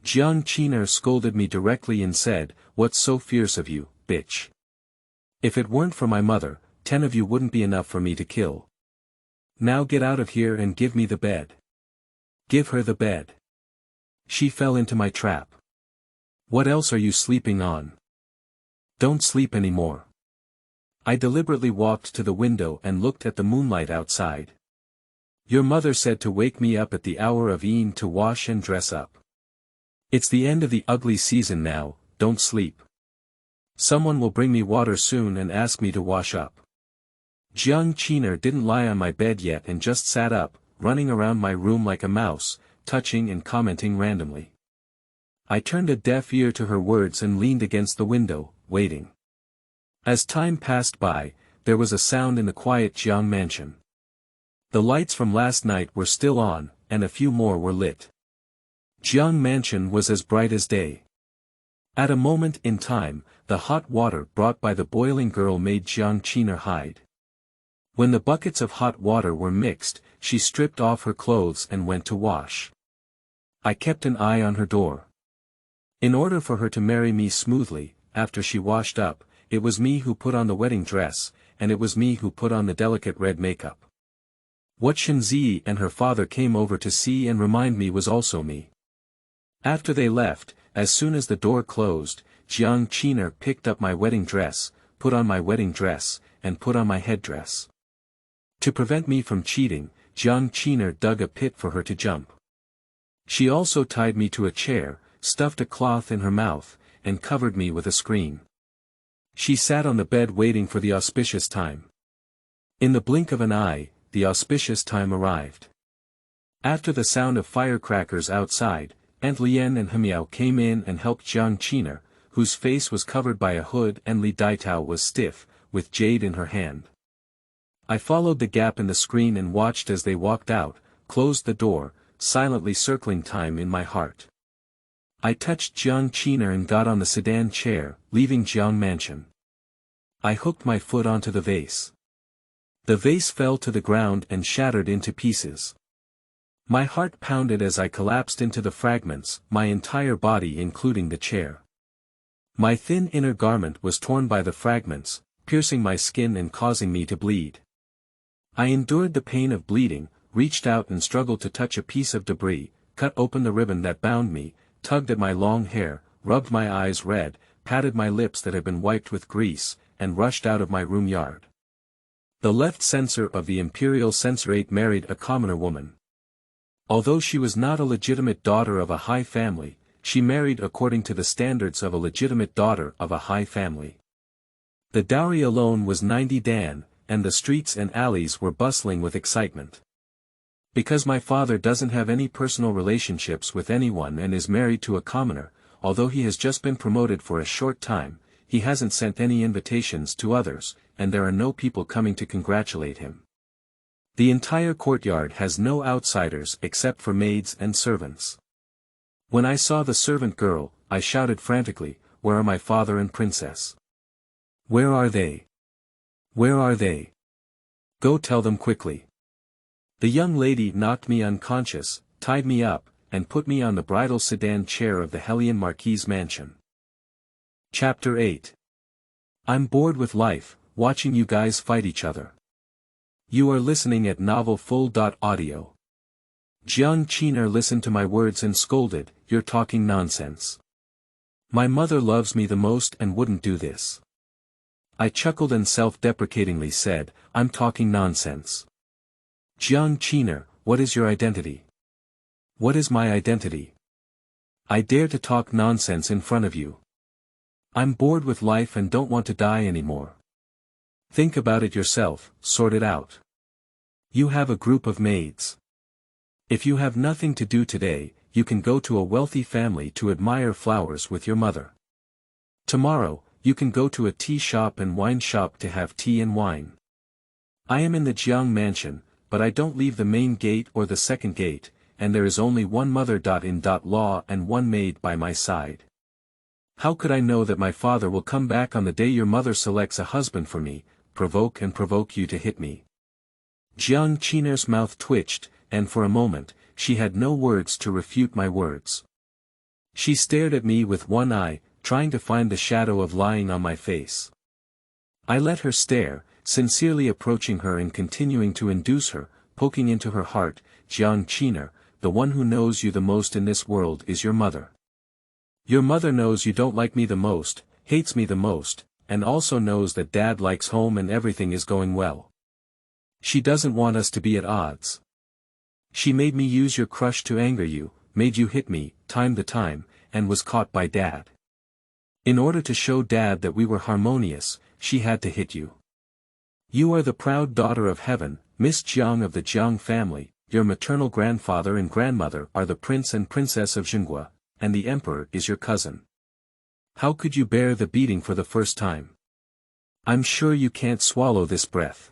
Jiang Qiner scolded me directly and said, "What's so fierce of you, bitch? If it weren't for my mother, 10 of you wouldn't be enough for me to kill. Now get out of here and give me the bed. Give her the bed." She fell into my trap. What else are you sleeping on? Don't sleep anymore. I deliberately walked to the window and looked at the moonlight outside. Your mother said to wake me up at the hour of evening to wash and dress up. It's the end of the ugly season now, don't sleep. Someone will bring me water soon and ask me to wash up. Jiang Qiner didn't lie on my bed yet and just sat up, running around my room like a mouse, touching and commenting randomly. I turned a deaf ear to her words and leaned against the window, waiting. As time passed by, there was a sound in the quiet Jiang mansion. The lights from last night were still on, and a few more were lit. Jiang mansion was as bright as day. At a moment in time, the hot water brought by the boiling girl made Jiang Qiner hide. When the buckets of hot water were mixed, she stripped off her clothes and went to wash. I kept an eye on her door. In order for her to marry me smoothly, after she washed up, it was me who put on the wedding dress, and it was me who put on the delicate red makeup. What Shenzi and her father came over to see and remind me was also me. After they left, as soon as the door closed, Jiang Qiner picked up my wedding dress, put on my wedding dress, and put on my headdress. To prevent me from cheating, Jiang Qiner dug a pit for her to jump. She also tied me to a chair, stuffed a cloth in her mouth, and covered me with a screen. She sat on the bed waiting for the auspicious time. In the blink of an eye, the auspicious time arrived. After the sound of firecrackers outside, Aunt Lien and Hemiao came in and helped Jiang Qiner, whose face was covered by a hood, and Li Daitao was stiff, with jade in her hand. I followed the gap in the screen and watched as they walked out, closed the door, silently circling time in my heart. I touched Jiang Qiner and got on the sedan chair, leaving Jiang mansion. I hooked my foot onto the vase. The vase fell to the ground and shattered into pieces. My heart pounded as I collapsed into the fragments, my entire body including the chair. My thin inner garment was torn by the fragments, piercing my skin and causing me to bleed. I endured the pain of bleeding, reached out and struggled to touch a piece of debris, cut open the ribbon that bound me, tugged at my long hair, rubbed my eyes red, patted my lips that had been wiped with grease, and rushed out of my room yard. The left censor of the imperial censorate married a commoner woman. Although she was not a legitimate daughter of a high family, she married according to the standards of a legitimate daughter of a high family. The dowry alone was 90 dan, and the streets and alleys were bustling with excitement. Because my father doesn't have any personal relationships with anyone and is married to a commoner, although he has just been promoted for a short time, he hasn't sent any invitations to others, and there are no people coming to congratulate him. The entire courtyard has no outsiders except for maids and servants. When I saw the servant girl, I shouted frantically, "Where are my father and princess? Where are they? Where are they? Go tell them quickly." The young lady knocked me unconscious, tied me up, and put me on the bridal sedan chair of the Hellion Marquis mansion. Chapter 8. I'm bored with life, watching you guys fight each other. You are listening at novelfull.audio. Jiang Qiner listened to my words and scolded, "You're talking nonsense. My mother loves me the most and wouldn't do this." I chuckled and self-deprecatingly said, "I'm talking nonsense. Jiang Qiner, what is your identity? What is my identity? I dare to talk nonsense in front of you. I'm bored with life and don't want to die anymore. Think about it yourself, sort it out. You have a group of maids. If you have nothing to do today, you can go to a wealthy family to admire flowers with your mother. Tomorrow, you can go to a tea shop and wine shop to have tea and wine. I am in the Jiang mansion, but I don't leave the main gate or the second gate, and there is only one mother.in.law and one maid by my side. How could I know that my father will come back on the day your mother selects a husband for me, provoke you to hit me? Jiang Qiner's mouth twitched, and for a moment, she had no words to refute my words. She stared at me with one eye, trying to find the shadow of lying on my face. I let her stare, sincerely approaching her and continuing to induce her, poking into her heart, Jiang Qiner, the one who knows you the most in this world is your mother. Your mother knows you don't like me the most, hates me the most, and also knows that Dad likes home and everything is going well. She doesn't want us to be at odds. She made me use your crush to anger you, made you hit me, time to time, and was caught by Dad. In order to show Dad that we were harmonious, she had to hit you. You are the proud daughter of heaven, Miss Jiang of the Jiang family, your maternal grandfather and grandmother are the prince and princess of Xinghua, and the emperor is your cousin. How could you bear the beating for the first time? I'm sure you can't swallow this breath.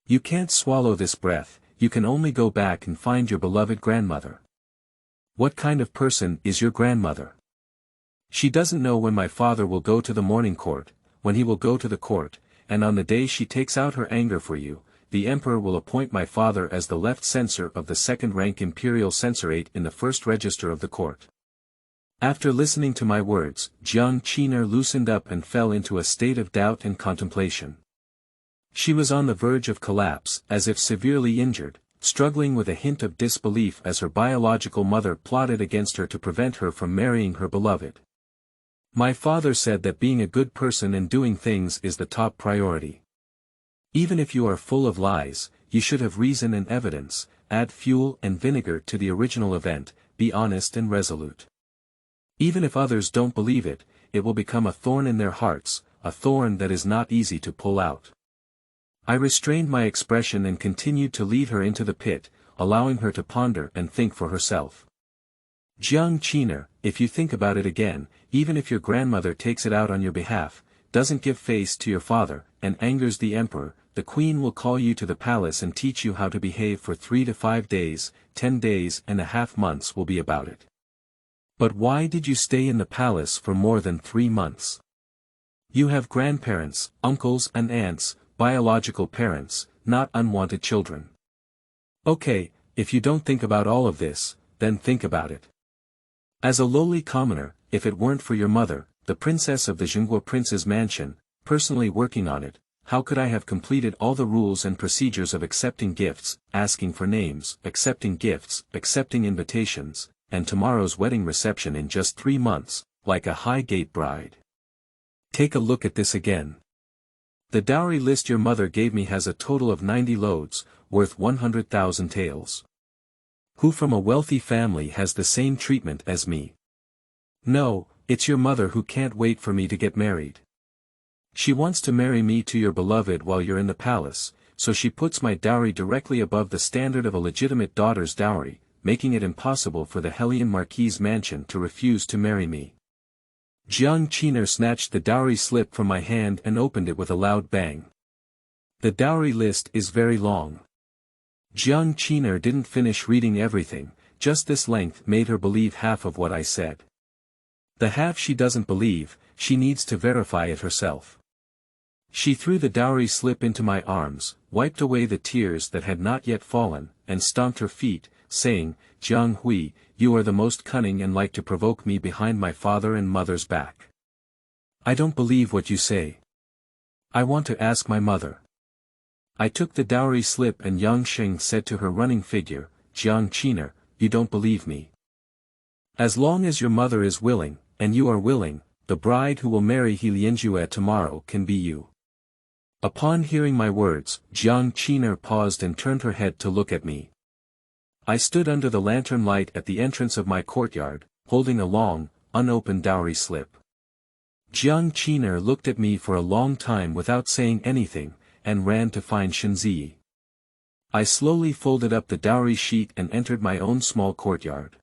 You can't swallow this breath, you can only go back and find your beloved grandmother. What kind of person is your grandmother? She doesn't know when my father will go to the morning court, when he will go to the court, and on the day she takes out her anger for you, the emperor will appoint my father as the left censor of the second-rank imperial censorate in the first register of the court. After listening to my words, Jiang Qiner loosened up and fell into a state of doubt and contemplation. She was on the verge of collapse, as if severely injured, struggling with a hint of disbelief as her biological mother plotted against her to prevent her from marrying her beloved. My father said that being a good person and doing things is the top priority. Even if you are full of lies, you should have reason and evidence, add fuel and vinegar to the original event, be honest and resolute. Even if others don't believe it, it will become a thorn in their hearts, a thorn that is not easy to pull out. I restrained my expression and continued to lead her into the pit, allowing her to ponder and think for herself. Jiang Qiner, if you think about it again, even if your grandmother takes it out on your behalf, doesn't give face to your father, and angers the emperor, the queen will call you to the palace and teach you how to behave for 3 to 5 days, 10 days and a half months will be about it. But why did you stay in the palace for more than 3 months? You have grandparents, uncles and aunts, biological parents, not unwanted children. Okay, if you don't think about all of this, then think about it. As a lowly commoner, if it weren't for your mother, the princess of the Xinghua prince's mansion, personally working on it, how could I have completed all the rules and procedures of accepting gifts, asking for names, accepting gifts, accepting invitations, and tomorrow's wedding reception in just 3 months, like a high-gate bride? Take a look at this again. The dowry list your mother gave me has a total of 90 loads, worth 100,000 taels. Who from a wealthy family has the same treatment as me? No, it's your mother who can't wait for me to get married. She wants to marry me to your beloved while you're in the palace, so she puts my dowry directly above the standard of a legitimate daughter's dowry, making it impossible for the Hellion Marquis's mansion to refuse to marry me. Jiang Qiner snatched the dowry slip from my hand and opened it with a loud bang. The dowry list is very long. Jiang Qiner didn't finish reading everything, just this length made her believe half of what I said. The half she doesn't believe, she needs to verify it herself. She threw the dowry slip into my arms, wiped away the tears that had not yet fallen, and stomped her feet, saying, Jiang Hui, you are the most cunning and like to provoke me behind my father and mother's back. I don't believe what you say. I want to ask my mother. I took the dowry slip and Yang Sheng said to her running figure, Jiang Qiner, you don't believe me. As long as your mother is willing, and you are willing, the bride who will marry He Lianjue tomorrow can be you. Upon hearing my words, Jiang Qiner paused and turned her head to look at me. I stood under the lantern light at the entrance of my courtyard, holding a long, unopened dowry slip. Jiang Qiner looked at me for a long time without saying anything, and ran to find Shenzi. I slowly folded up the dowry sheet and entered my own small courtyard.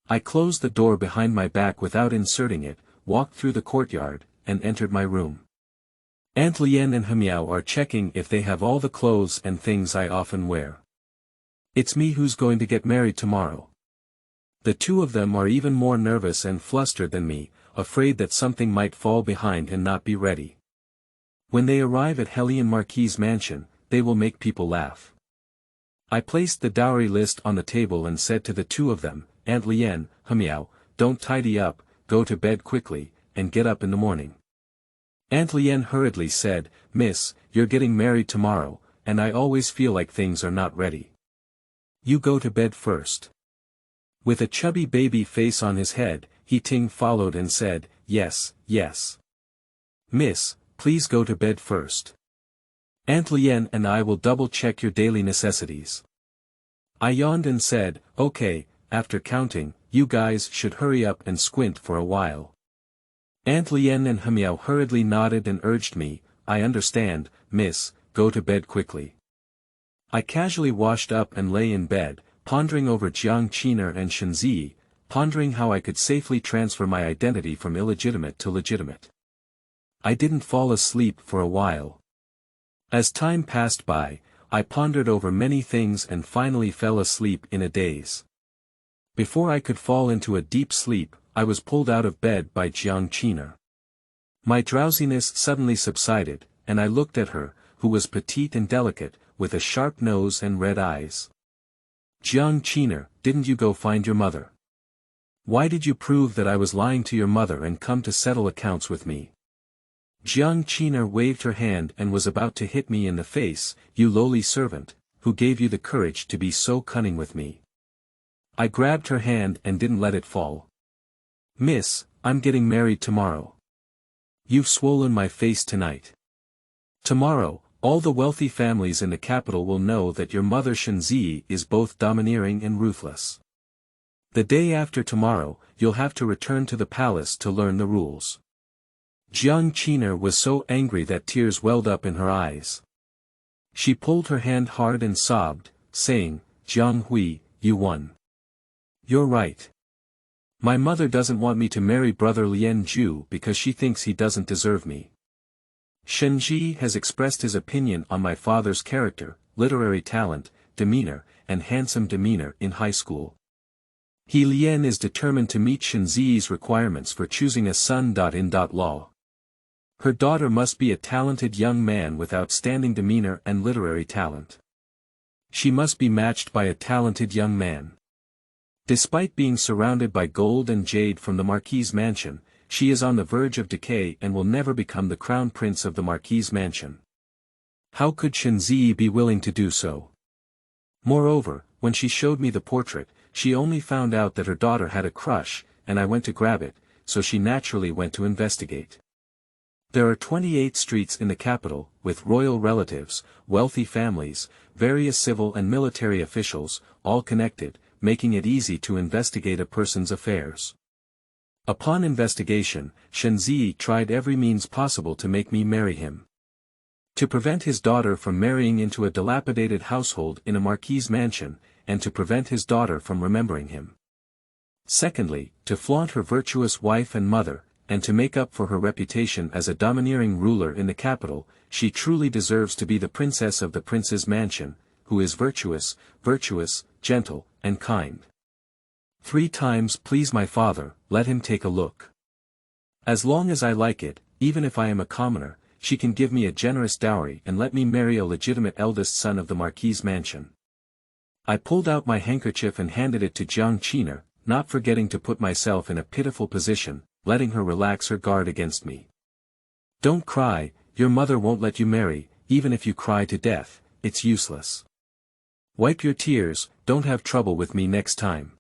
I closed the door behind my back without inserting it, walked through the courtyard, and entered my room. Aunt Lien and Hemiao are checking if they have all the clothes and things I often wear. It's me who's going to get married tomorrow. The two of them are even more nervous and flustered than me, afraid that something might fall behind and not be ready. When they arrive at Hellion Marquis' mansion, they will make people laugh. I placed the dowry list on the table and said to the two of them, Aunt Lien, Hemiao, don't tidy up, go to bed quickly, and get up in the morning. Aunt Lien hurriedly said, Miss, you're getting married tomorrow, and I always feel like things are not ready. You go to bed first. With a chubby baby face on his head, He Ting followed and said, Yes, yes. Miss, please go to bed first. Aunt Lien and I will double-check your daily necessities. I yawned and said, Okay, after counting, you guys should hurry up and squint for a while. Aunt Lien and Hemiao hurriedly nodded and urged me, I understand, miss, go to bed quickly. I casually washed up and lay in bed, pondering over Jiang Qiner and Shenzi, pondering how I could safely transfer my identity from illegitimate to legitimate. I didn't fall asleep for a while. As time passed by, I pondered over many things and finally fell asleep in a daze. Before I could fall into a deep sleep, I was pulled out of bed by Jiang Qiner. My drowsiness suddenly subsided, and I looked at her, who was petite and delicate, with a sharp nose and red eyes. Jiang Qiner, didn't you go find your mother? Why did you prove that I was lying to your mother and come to settle accounts with me? Jiang Qiner waved her hand and was about to hit me in the face, you lowly servant, who gave you the courage to be so cunning with me. I grabbed her hand and didn't let it fall. Miss, I'm getting married tomorrow. You've swollen my face tonight. Tomorrow, all the wealthy families in the capital will know that your mother Shenzi is both domineering and ruthless. The day after tomorrow, you'll have to return to the palace to learn the rules. Jiang Qiner was so angry that tears welled up in her eyes. She pulled her hand hard and sobbed, saying, Jiang Hui, you won. You're right. My mother doesn't want me to marry brother Lien Zhu because she thinks he doesn't deserve me. Shenji has expressed his opinion on my father's character, literary talent, demeanor, and handsome demeanor in high school. He Lien is determined to meet Shenzi's requirements for choosing a son.In.Law. Her daughter must be a talented young man with outstanding demeanor and literary talent. She must be matched by a talented young man. Despite being surrounded by gold and jade from the Marquis' mansion, she is on the verge of decay and will never become the crown prince of the Marquis' mansion. How could Shenzi be willing to do so? Moreover, when she showed me the portrait, she only found out that her daughter had a crush, and I went to grab it, so she naturally went to investigate. There are 28 streets in the capital, with royal relatives, wealthy families, various civil and military officials, all connected, making it easy to investigate a person's affairs. Upon investigation, Shenzi tried every means possible to make me marry him. To prevent his daughter from marrying into a dilapidated household in a Marquis' mansion, and to prevent his daughter from remembering him. Secondly, to flaunt her virtuous wife and mother, and to make up for her reputation as a domineering ruler in the capital, she truly deserves to be the princess of the prince's mansion, who is virtuous, gentle, and kind. 3 times please my father, let him take a look. As long as I like it, even if I am a commoner, she can give me a generous dowry and let me marry a legitimate eldest son of the Marquis' mansion. I pulled out my handkerchief and handed it to Jiang Qiner, not forgetting to put myself in a pitiful position, letting her relax her guard against me. Don't cry, your mother won't let you marry, even if you cry to death, it's useless. Wipe your tears, don't have trouble with me next time.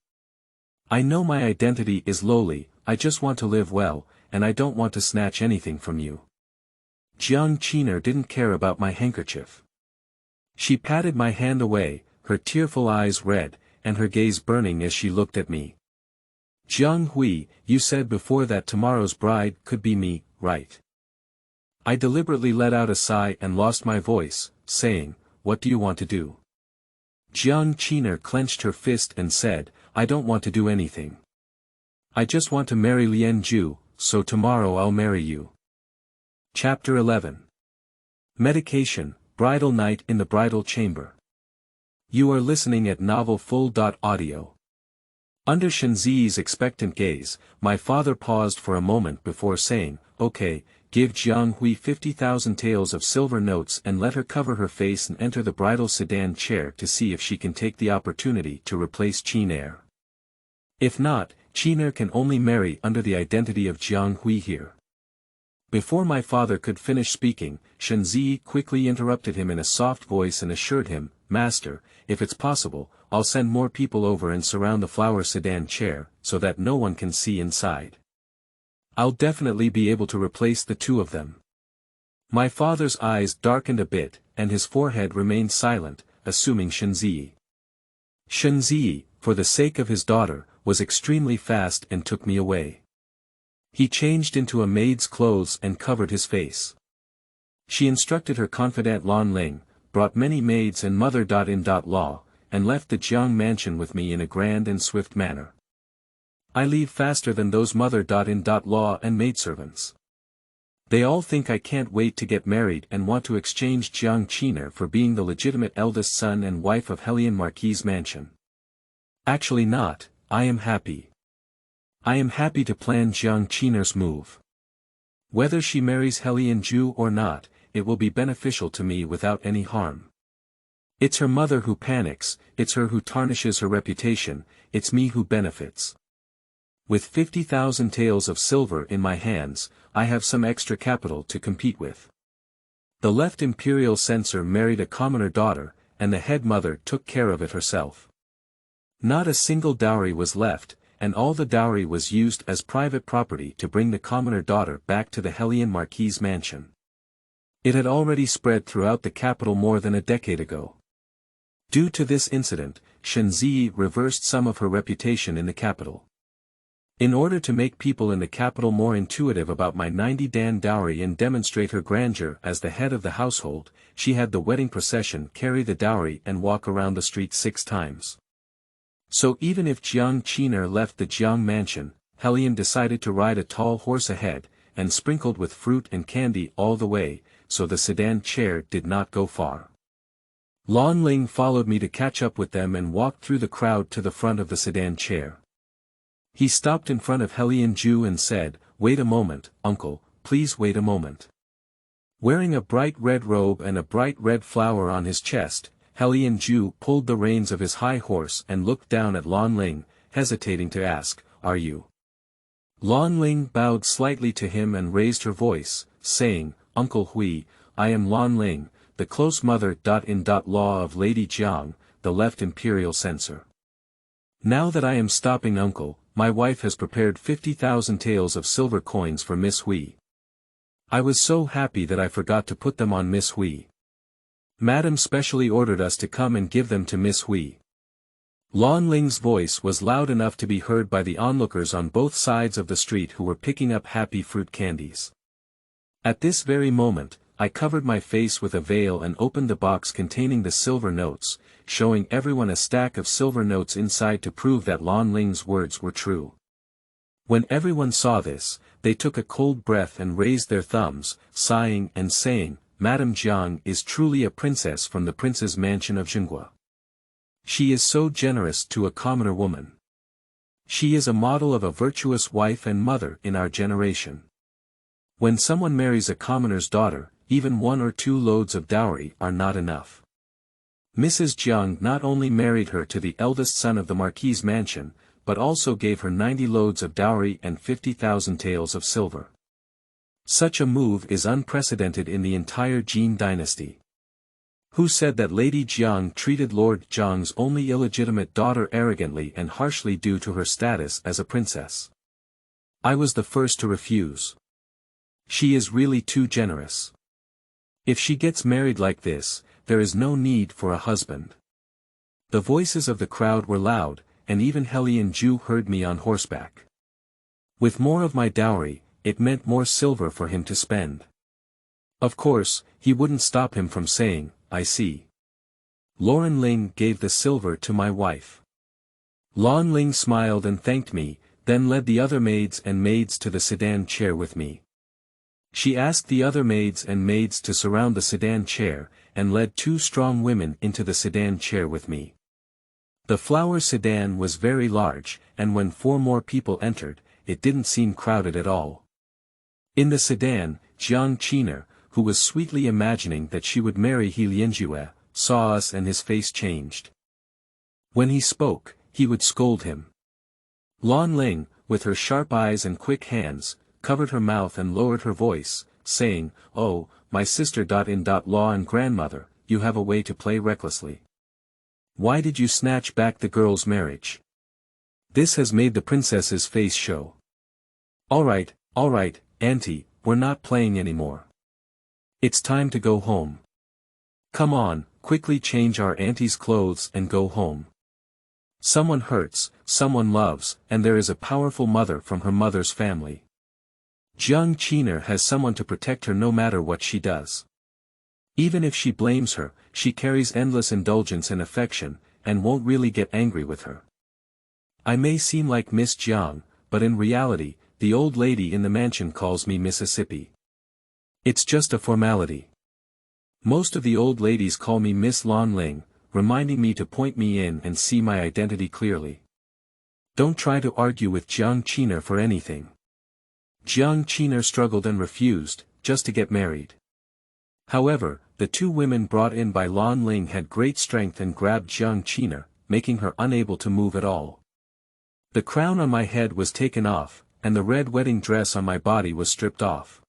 I know my identity is lowly, I just want to live well, and I don't want to snatch anything from you. Jiang Qiner didn't care about my handkerchief. She patted my hand away, her tearful eyes red, and her gaze burning as she looked at me. Jiang Hui, you said before that tomorrow's bride could be me, right? I deliberately let out a sigh and lost my voice, saying, what do you want to do? Jiang Qiner clenched her fist and said, I don't want to do anything. I just want to marry Lynched, so tomorrow I'll marry you. Chapter 11. Medication, Bridal Night in the Bridal Chamber. You are listening at novelfull.audio. Under Shenzi's expectant gaze, my father paused for a moment before saying, "Okay, give Jiang Hui 50,000 taels of silver notes and let her cover her face and enter the bridal sedan chair to see if she can take the opportunity to replace Qin. If not, Qin can only marry under the identity of Jiang Hui here." Before my father could finish speaking, Shenzi quickly interrupted him in a soft voice and assured him, "Master, if it's possible, I'll send more people over and surround the flower sedan chair, so that no one can see inside. I'll definitely be able to replace the two of them." My father's eyes darkened a bit, and his forehead remained silent, assuming Shenzi. Shenzi, for the sake of his daughter, was extremely fast and took me away. He changed into a maid's clothes and covered his face. She instructed her confidant Lan Ling, brought many maids and mother.I, and left the Jiang mansion with me in a grand and swift manner. I leave faster than those mother.I and maidservants. They all think I can't wait to get married and want to exchange Jiang Qin for being the legitimate eldest son and wife of Helian Marquis' mansion. Actually not, I am happy. I am happy to plan Jiang Qin's move. Whether she marries Lynched or not, it will be beneficial to me without any harm. It's her mother who panics, it's her who tarnishes her reputation, it's me who benefits. With 50,000 taels of silver in my hands, I have some extra capital to compete with. The left imperial censor married a commoner daughter, and the head mother took care of it herself. Not a single dowry was left, and all the dowry was used as private property to bring the commoner daughter back to the Helian Marquis' mansion. It had already spread throughout the capital more than a decade ago. Due to this incident, Shenzi reversed some of her reputation in the capital. In order to make people in the capital more intuitive about my 90 dan dowry and demonstrate her grandeur as the head of the household, she had the wedding procession carry the dowry and walk around the street 6 times. So even if Jiang Qin left the Jiang mansion, Helian decided to ride a tall horse ahead, and sprinkled with fruit and candy all the way, so the sedan chair did not go far. Lan Ling followed me to catch up with them and walked through the crowd to the front of the sedan chair. He stopped in front of Lynched and said, "Wait a moment, uncle, please wait a moment." Wearing a bright red robe and a bright red flower on his chest, Lynched pulled the reins of his high horse and looked down at Lan Ling, hesitating to ask, "Are you?" Lan Ling bowed slightly to him and raised her voice, saying, "Uncle Hui, I am Lan Ling, the close mother.I of Lady Jiang, the left imperial censor. Now that I am stopping uncle, my wife has prepared 50,000 taels of silver coins for Miss Hui. I was so happy that I forgot to put them on Miss Hui. Madam specially ordered us to come and give them to Miss Hui." Lan Ling's voice was loud enough to be heard by the onlookers on both sides of the street who were picking up happy fruit candies. At this very moment, I covered my face with a veil and opened the box containing the silver notes, showing everyone a stack of silver notes inside to prove that Lan Ling's words were true. When everyone saw this, they took a cold breath and raised their thumbs, sighing and saying, "Madame Jiang is truly a princess from the prince's mansion of Zhenghua. She is so generous to a commoner woman. She is a model of a virtuous wife and mother in our generation." When someone marries a commoner's daughter, even 1 or 2 loads of dowry are not enough. Mrs. Jiang not only married her to the eldest son of the Marquis' mansion, but also gave her 90 loads of dowry and 50,000 taels of silver. Such a move is unprecedented in the entire Jin dynasty. Who said that Lady Jiang treated Lord Jiang's only illegitimate daughter arrogantly and harshly due to her status as a princess? I was the first to refuse. She is really too generous. If she gets married like this, there is no need for a husband. The voices of the crowd were loud, and even Lynched heard me on horseback. With more of my dowry, it meant more silver for him to spend. Of course, he wouldn't stop him from saying, "I see." Lan Ling gave the silver to my wife. Lan Ling smiled and thanked me, then led the other maids to the sedan chair with me. She asked the other maids to surround the sedan chair, and led two strong women into the sedan chair with me. The flower sedan was very large, and when 4 more people entered, it didn't seem crowded at all. In the sedan, Jiang Qiner, who was sweetly imagining that she would marry He Lianjue, saw us and his face changed. When he spoke, he would scold him. Lan Ling, with her sharp eyes and quick hands, covered her mouth and lowered her voice, saying, "Oh, my sister.In.Law and grandmother, you have a way to play recklessly. Why did you snatch back the girl's marriage? This has made the princess's face show. All right, auntie, we're not playing anymore. It's time to go home. Come on, quickly change our auntie's clothes and go home. Someone hurts, someone loves, and there is a powerful mother from her mother's family. Jiang Qiner has someone to protect her no matter what she does. Even if she blames her, she carries endless indulgence and affection, and won't really get angry with her. I may seem like Miss Jiang, but in reality, the old lady in the mansion calls me Mississippi. It's just a formality. Most of the old ladies call me Miss Lan Ling, reminding me to point me in and see my identity clearly. Don't try to argue with Jiang Qiner for anything." Jiang Qiner struggled and refused, just to get married. However, the 2 women brought in by Lan Ling had great strength and grabbed Jiang Qiner, making her unable to move at all. The crown on my head was taken off, and the red wedding dress on my body was stripped off.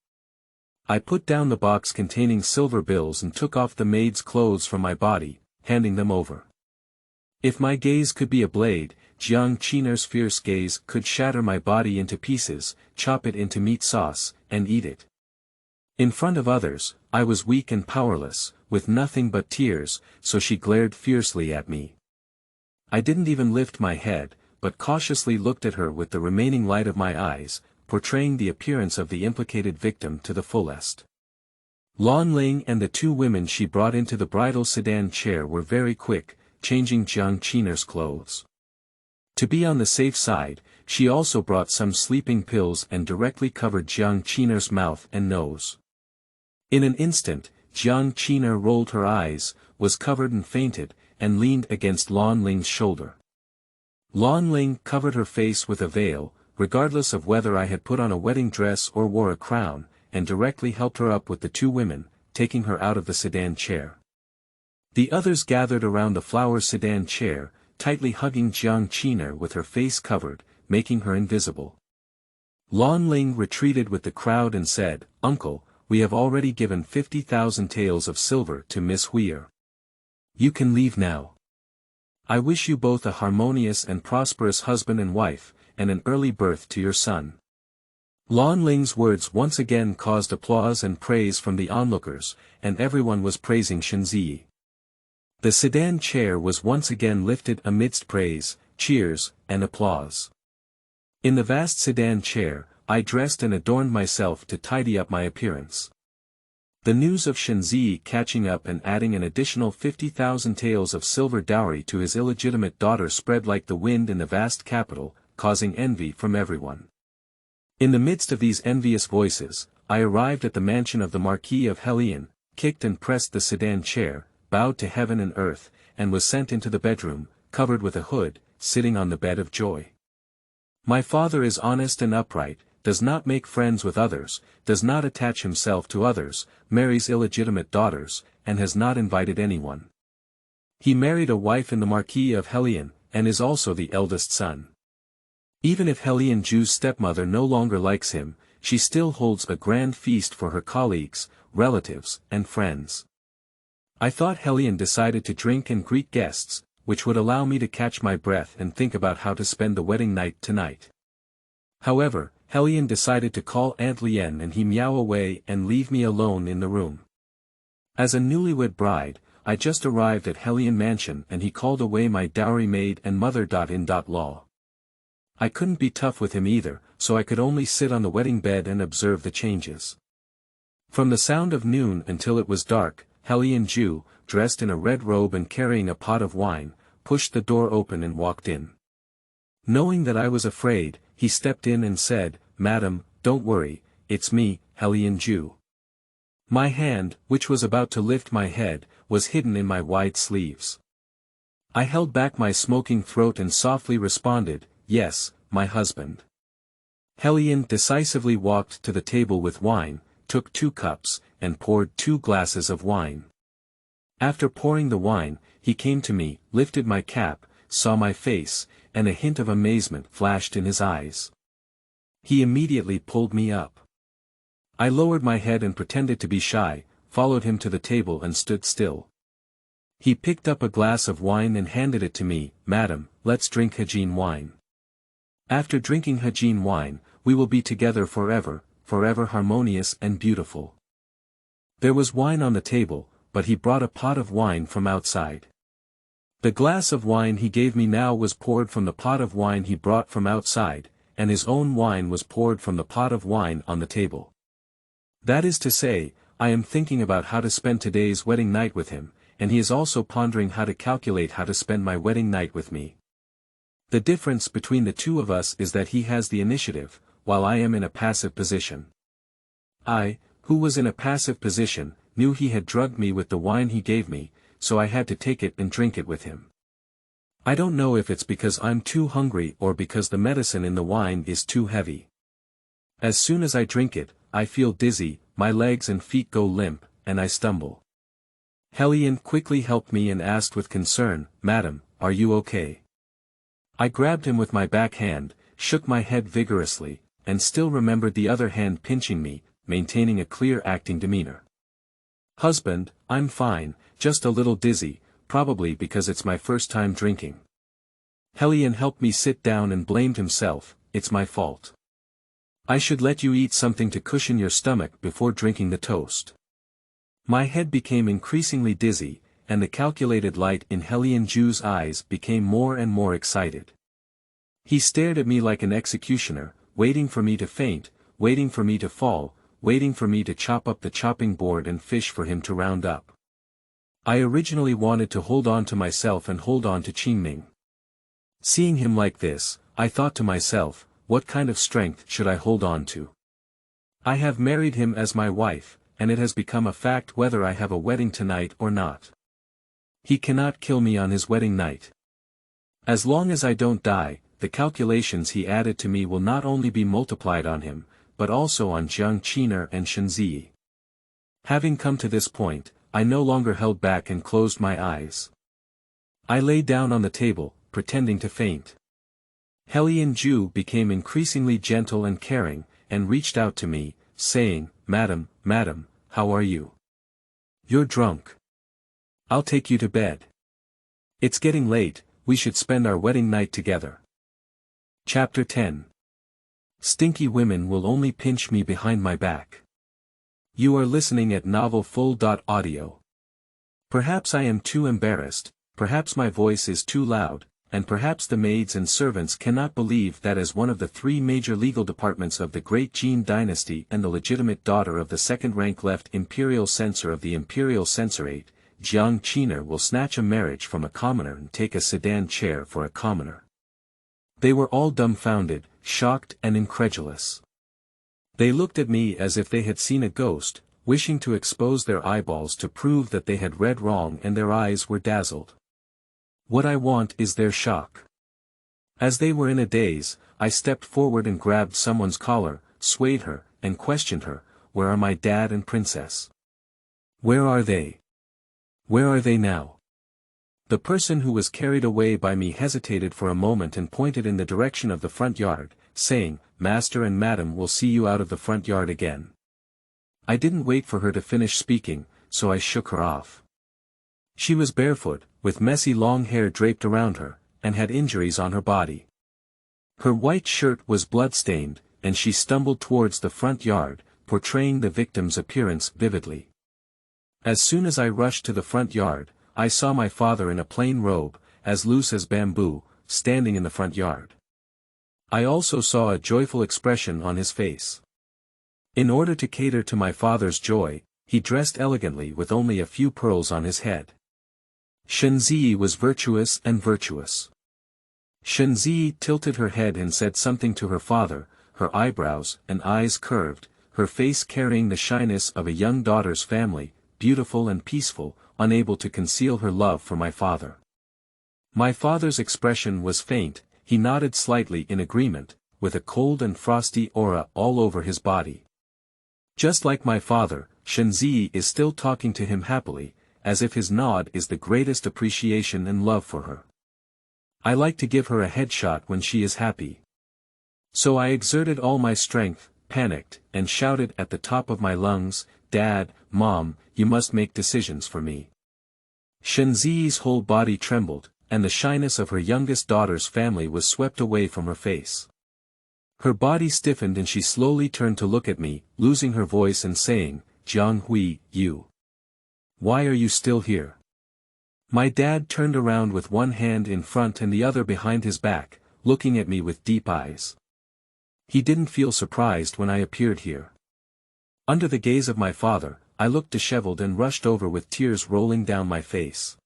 I put down the box containing silver bills and took off the maid's clothes from my body, handing them over. If my gaze could be a blade, Jiang Qiner's fierce gaze could shatter my body into pieces, chop it into meat sauce, and eat it. In front of others, I was weak and powerless, with nothing but tears, so she glared fiercely at me. I didn't even lift my head, but cautiously looked at her with the remaining light of my eyes, portraying the appearance of the implicated victim to the fullest. Lan Ling and the 2 women she brought into the bridal sedan chair were very quick, changing Jiang Qiner's clothes. To be on the safe side, she also brought some sleeping pills and directly covered Jiang Qiner's mouth and nose. In an instant, Jiang Qiner rolled her eyes, was covered and fainted, and leaned against Lan Ling's shoulder. Lan Ling covered her face with a veil, regardless of whether I had put on a wedding dress or wore a crown, and directly helped her up with the 2 women, taking her out of the sedan chair. The others gathered around the flower sedan chair, tightly hugging Jiang Qiner with her face covered, making her invisible. Lan Ling retreated with the crowd and said, "Uncle, we have already given 50,000 taels of silver to Miss Huier. You can leave now. I wish you both a harmonious and prosperous husband and wife, and an early birth to your son." Lan Ling's words once again caused applause and praise from the onlookers, and everyone was praising Shenzi. The sedan chair was once again lifted amidst praise, cheers, and applause. In the vast sedan chair, I dressed and adorned myself to tidy up my appearance. The news of Shenzi catching up and adding an additional 50,000 taels of silver dowry to his illegitimate daughter spread like the wind in the vast capital, causing envy from everyone. In the midst of these envious voices, I arrived at the mansion of the Marquis of Helion, kicked and pressed the sedan chair, bowed to heaven and earth, and was sent into the bedroom, covered with a hood, sitting on the bed of joy. My father is honest and upright, does not make friends with others, does not attach himself to others, marries illegitimate daughters, and has not invited anyone. He married a wife in the Marquis of Helion, and is also the eldest son. Even if Helion Ju's stepmother no longer likes him, she still holds a grand feast for her colleagues, relatives, and friends. I thought Helion decided to drink and greet guests, which would allow me to catch my breath and think about how to spend the wedding night tonight. However, Helion decided to call Aunt Lien and he meow away and leave me alone in the room. As a newlywed bride, I just arrived at Helion Mansion and he called away my dowry maid and mother.In.Law. I couldn't be tough with him either, so I could only sit on the wedding bed and observe the changes. From the sound of noon until it was dark, Helion Ju, dressed in a red robe and carrying a pot of wine, pushed the door open and walked in. Knowing that I was afraid, he stepped in and said, "Madam, don't worry, it's me, Illegitimate." My hand, which was about to lift my head, was hidden in my wide sleeves. I held back my smoking throat and softly responded, "Yes, my husband." Illegitimate decisively walked to the table with wine, took 2 cups, and poured 2 glasses of wine. After pouring the wine, he came to me, lifted my cap, saw my face, and a hint of amazement flashed in his eyes. He immediately pulled me up. I lowered my head and pretended to be shy, followed him to the table and stood still. He picked up a glass of wine and handed it to me. "Madam, let's drink Hajin wine. After drinking Hajin wine, we will be together forever, forever harmonious and beautiful." There was wine on the table, but he brought a pot of wine from outside. The glass of wine he gave me now was poured from the pot of wine he brought from outside, and his own wine was poured from the pot of wine on the table. That is to say, I am thinking about how to spend today's wedding night with him, and he is also pondering how to calculate how to spend my wedding night with me. The difference between the two of us is that he has the initiative, while I am in a passive position. I, who was in a passive position, knew he had drugged me with the wine he gave me, so I had to take it and drink it with him. I don't know if it's because I'm too hungry or because the medicine in the wine is too heavy. As soon as I drink it, I feel dizzy, my legs and feet go limp, and I stumble. Illegitimate quickly helped me and asked with concern, "Madam, are you okay?" I grabbed him with my back hand, shook my head vigorously, and still remembered the other hand pinching me, maintaining a clear acting demeanor. "Husband, I'm fine, just a little dizzy, probably because it's my first time drinking." Illegitimate helped me sit down and blamed himself, "It's my fault. I should let you eat something to cushion your stomach before drinking the toast." My head became increasingly dizzy, and the calculated light in Illegitimate eyes became more and more excited. He stared at me like an executioner, waiting for me to faint, waiting for me to fall, waiting for me to chop up the chopping board and fish for him to round up. I originally wanted to hold on to myself and hold on to Qingming. Seeing him like this, I thought to myself, what kind of strength should I hold on to? I have married him as my wife, and it has become a fact whether I have a wedding tonight or not. He cannot kill me on his wedding night. As long as I don't die, the calculations he added to me will not only be multiplied on him, but also on Jiang Qiner and Shenzi. Having come to this point, I no longer held back and closed my eyes. I lay down on the table, pretending to faint. Illegitimate became increasingly gentle and caring, and reached out to me, saying, "Madam, madam, how are you? You're drunk. I'll take you to bed. It's getting late, we should spend our wedding night together." Chapter 10. Stinky women will only pinch me behind my back. You are listening at novelfull.audio. Perhaps I am too embarrassed, perhaps my voice is too loud, and perhaps the maids and servants cannot believe that as one of the 3 major legal departments of the Great Jin dynasty and the legitimate daughter of the second-rank left imperial censor of the imperial censorate, Jiang Qiner will snatch a marriage from a commoner and take a sedan chair for a commoner. They were all dumbfounded, shocked and incredulous. They looked at me as if they had seen a ghost, wishing to expose their eyeballs to prove that they had read wrong, and their eyes were dazzled. What I want is their shock. As they were in a daze, I stepped forward and grabbed someone's collar, swayed her, and questioned her, "Where are my dad and princess? Where are they? Where are they now?" The person who was carried away by me hesitated for a moment and pointed in the direction of the front yard, saying, "Master and Madam will see you out of the front yard again." I didn't wait for her to finish speaking, so I shook her off. She was barefoot, with messy long hair draped around her, and had injuries on her body. Her white shirt was blood-stained, and she stumbled towards the front yard, portraying the victim's appearance vividly. As soon as I rushed to the front yard, I saw my father in a plain robe, as loose as bamboo, standing in the front yard. I also saw a joyful expression on his face. In order to cater to my father's joy, he dressed elegantly with only a few pearls on his head. Shenzi was virtuous and virtuous. Shenzi tilted her head and said something to her father, her eyebrows and eyes curved, her face carrying the shyness of a young daughter's family, beautiful and peaceful, unable to conceal her love for my father. My father's expression was faint, he nodded slightly in agreement, with a cold and frosty aura all over his body. Just like my father, Shenzi is still talking to him happily, as if his nod is the greatest appreciation and love for her. I like to give her a headshot when she is happy. So I exerted all my strength, panicked, and shouted at the top of my lungs, "Dad, Mom, you must make decisions for me." Shenzi's whole body trembled, and the shyness of her youngest daughter's family was swept away from her face. Her body stiffened and she slowly turned to look at me, losing her voice and saying, "Jianghui, you. Why are you still here?" My dad turned around with one hand in front and the other behind his back, looking at me with deep eyes. He didn't feel surprised when I appeared here. Under the gaze of my father, I looked disheveled and rushed over with tears rolling down my face.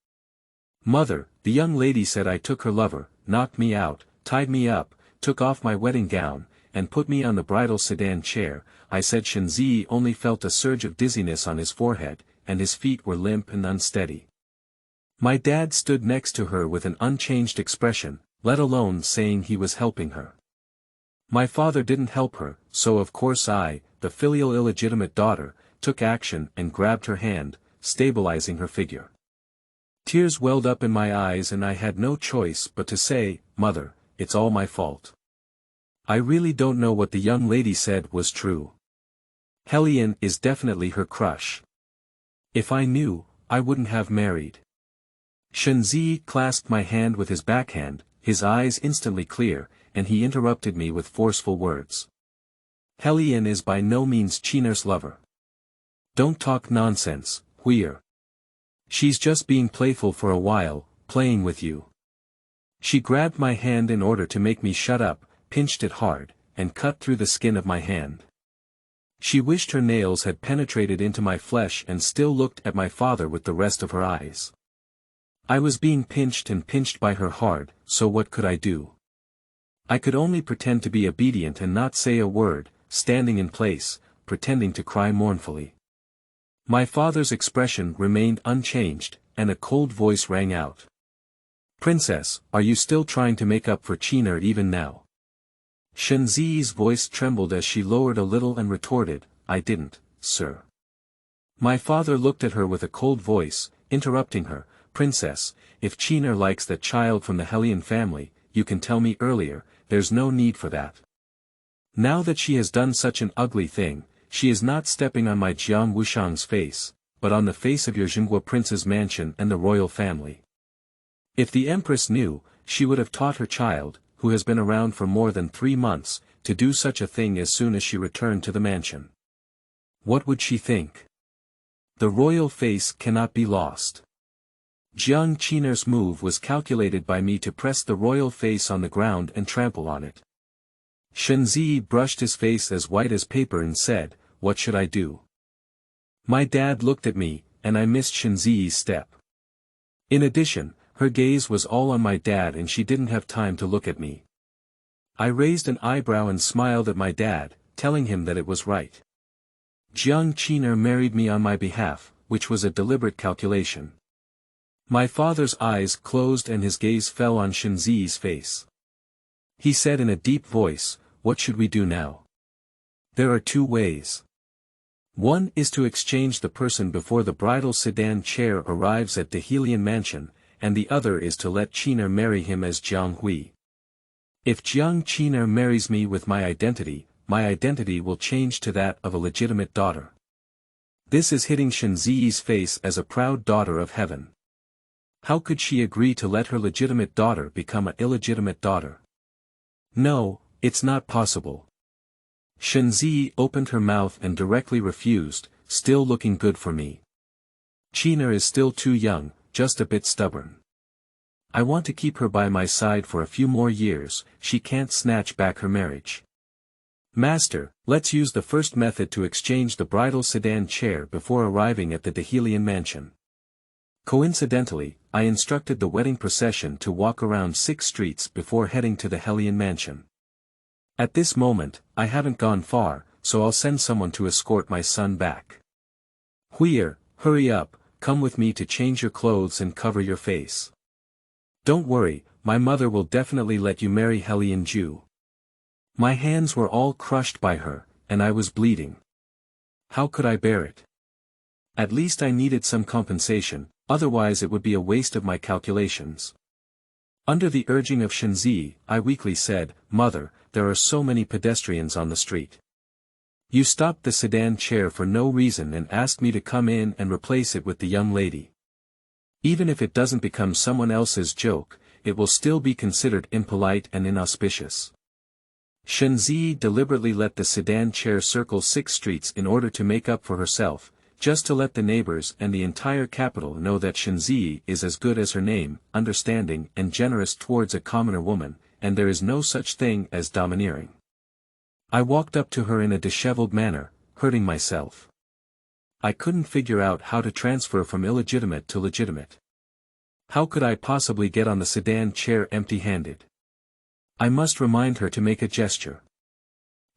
"Mother," the young lady said, "I took her lover, knocked me out, tied me up, took off my wedding gown, and put me on the bridal sedan chair." I said. Shenzi only felt a surge of dizziness on his forehead, and his feet were limp and unsteady. My dad stood next to her with an unchanged expression, let alone saying he was helping her. My father didn't help her, so of course I, the filial illegitimate daughter, took action and grabbed her hand, stabilizing her figure. Tears welled up in my eyes and I had no choice but to say, "Mother, it's all my fault. I really don't know what the young lady said was true. Hellion is definitely her crush. If I knew, I wouldn't have married." Shenzi clasped my hand with his backhand, his eyes instantly clear, and he interrupted me with forceful words. "Hellion is by no means Chiner's lover. Don't talk nonsense, Huir. She's just being playful for a while, playing with you." She grabbed my hand in order to make me shut up, pinched it hard, and cut through the skin of my hand. She wished her nails had penetrated into my flesh and still looked at my father with the rest of her eyes. I was being pinched and pinched by her hard, so what could I do? I could only pretend to be obedient and not say a word, standing in place, pretending to cry mournfully. My father's expression remained unchanged, and a cold voice rang out. "Princess, are you still trying to make up for Chiner even now?" Shenzi's voice trembled as she lowered a little and retorted, "I didn't, sir." My father looked at her with a cold voice, interrupting her, "Princess, if Chiner likes that child from the Hellion family, you can tell me earlier, there's no need for that. Now that she has done such an ugly thing, she is not stepping on my Jiang Wushang's face, but on the face of your Jinghua prince's mansion and the royal family. If the empress knew, she would have taught her child, who has been around for more than 3 months, to do such a thing as soon as she returned to the mansion. What would she think? The royal face cannot be lost. Jiang Chiner's move was calculated by me to press the royal face on the ground and trample on it." Shenzi brushed his face as white as paper and said, "What should I do?" My dad looked at me, and I missed Shenzi's step. In addition, her gaze was all on my dad and she didn't have time to look at me. I raised an eyebrow and smiled at my dad, telling him that it was right. Jiang Chiner married me on my behalf, which was a deliberate calculation. My father's eyes closed and his gaze fell on Shenzi's face. He said in a deep voice, "What should we do now?" "There are 2 ways. One is to exchange the person before the bridal sedan chair arrives at the Hellion mansion, and the other is to let Chiner marry him as Jiang Hui. If Jiang Chiner marries me with my identity will change to that of a legitimate daughter. This is hitting Shenzi's face as a proud daughter of heaven. How could she agree to let her legitimate daughter become an illegitimate daughter? No, it's not possible." Shenzi opened her mouth and directly refused, still looking good for me. "Chiner is still too young, just a bit stubborn. I want to keep her by my side for a few more years, she can't snatch back her marriage. Master, let's use the first method to exchange the bridal sedan chair before arriving at the Dehelian mansion." Coincidentally, I instructed the wedding procession to walk around 6 streets before heading to the Hellion mansion. At this moment, I haven't gone far, so I'll send someone to escort my son back. Huir, hurry up, come with me to change your clothes and cover your face. Don't worry, my mother will definitely let you marry Hellion Jew. My hands were all crushed by her, and I was bleeding. How could I bear it? At least I needed some compensation, otherwise it would be a waste of my calculations. Under the urging of Shenzi, I weakly said, Mother, there are so many pedestrians on the street. You stopped the sedan chair for no reason and asked me to come in and replace it with the young lady. Even if it doesn't become someone else's joke, it will still be considered impolite and inauspicious. Shenzi deliberately let the sedan chair circle 6 streets in order to make up for herself, just to let the neighbors and the entire capital know that Shenzi is as good as her name, understanding and generous towards a commoner woman, and there is no such thing as domineering. I walked up to her in a disheveled manner, hurting myself. I couldn't figure out how to transfer from illegitimate to legitimate. How could I possibly get on the sedan chair empty-handed? I must remind her to make a gesture.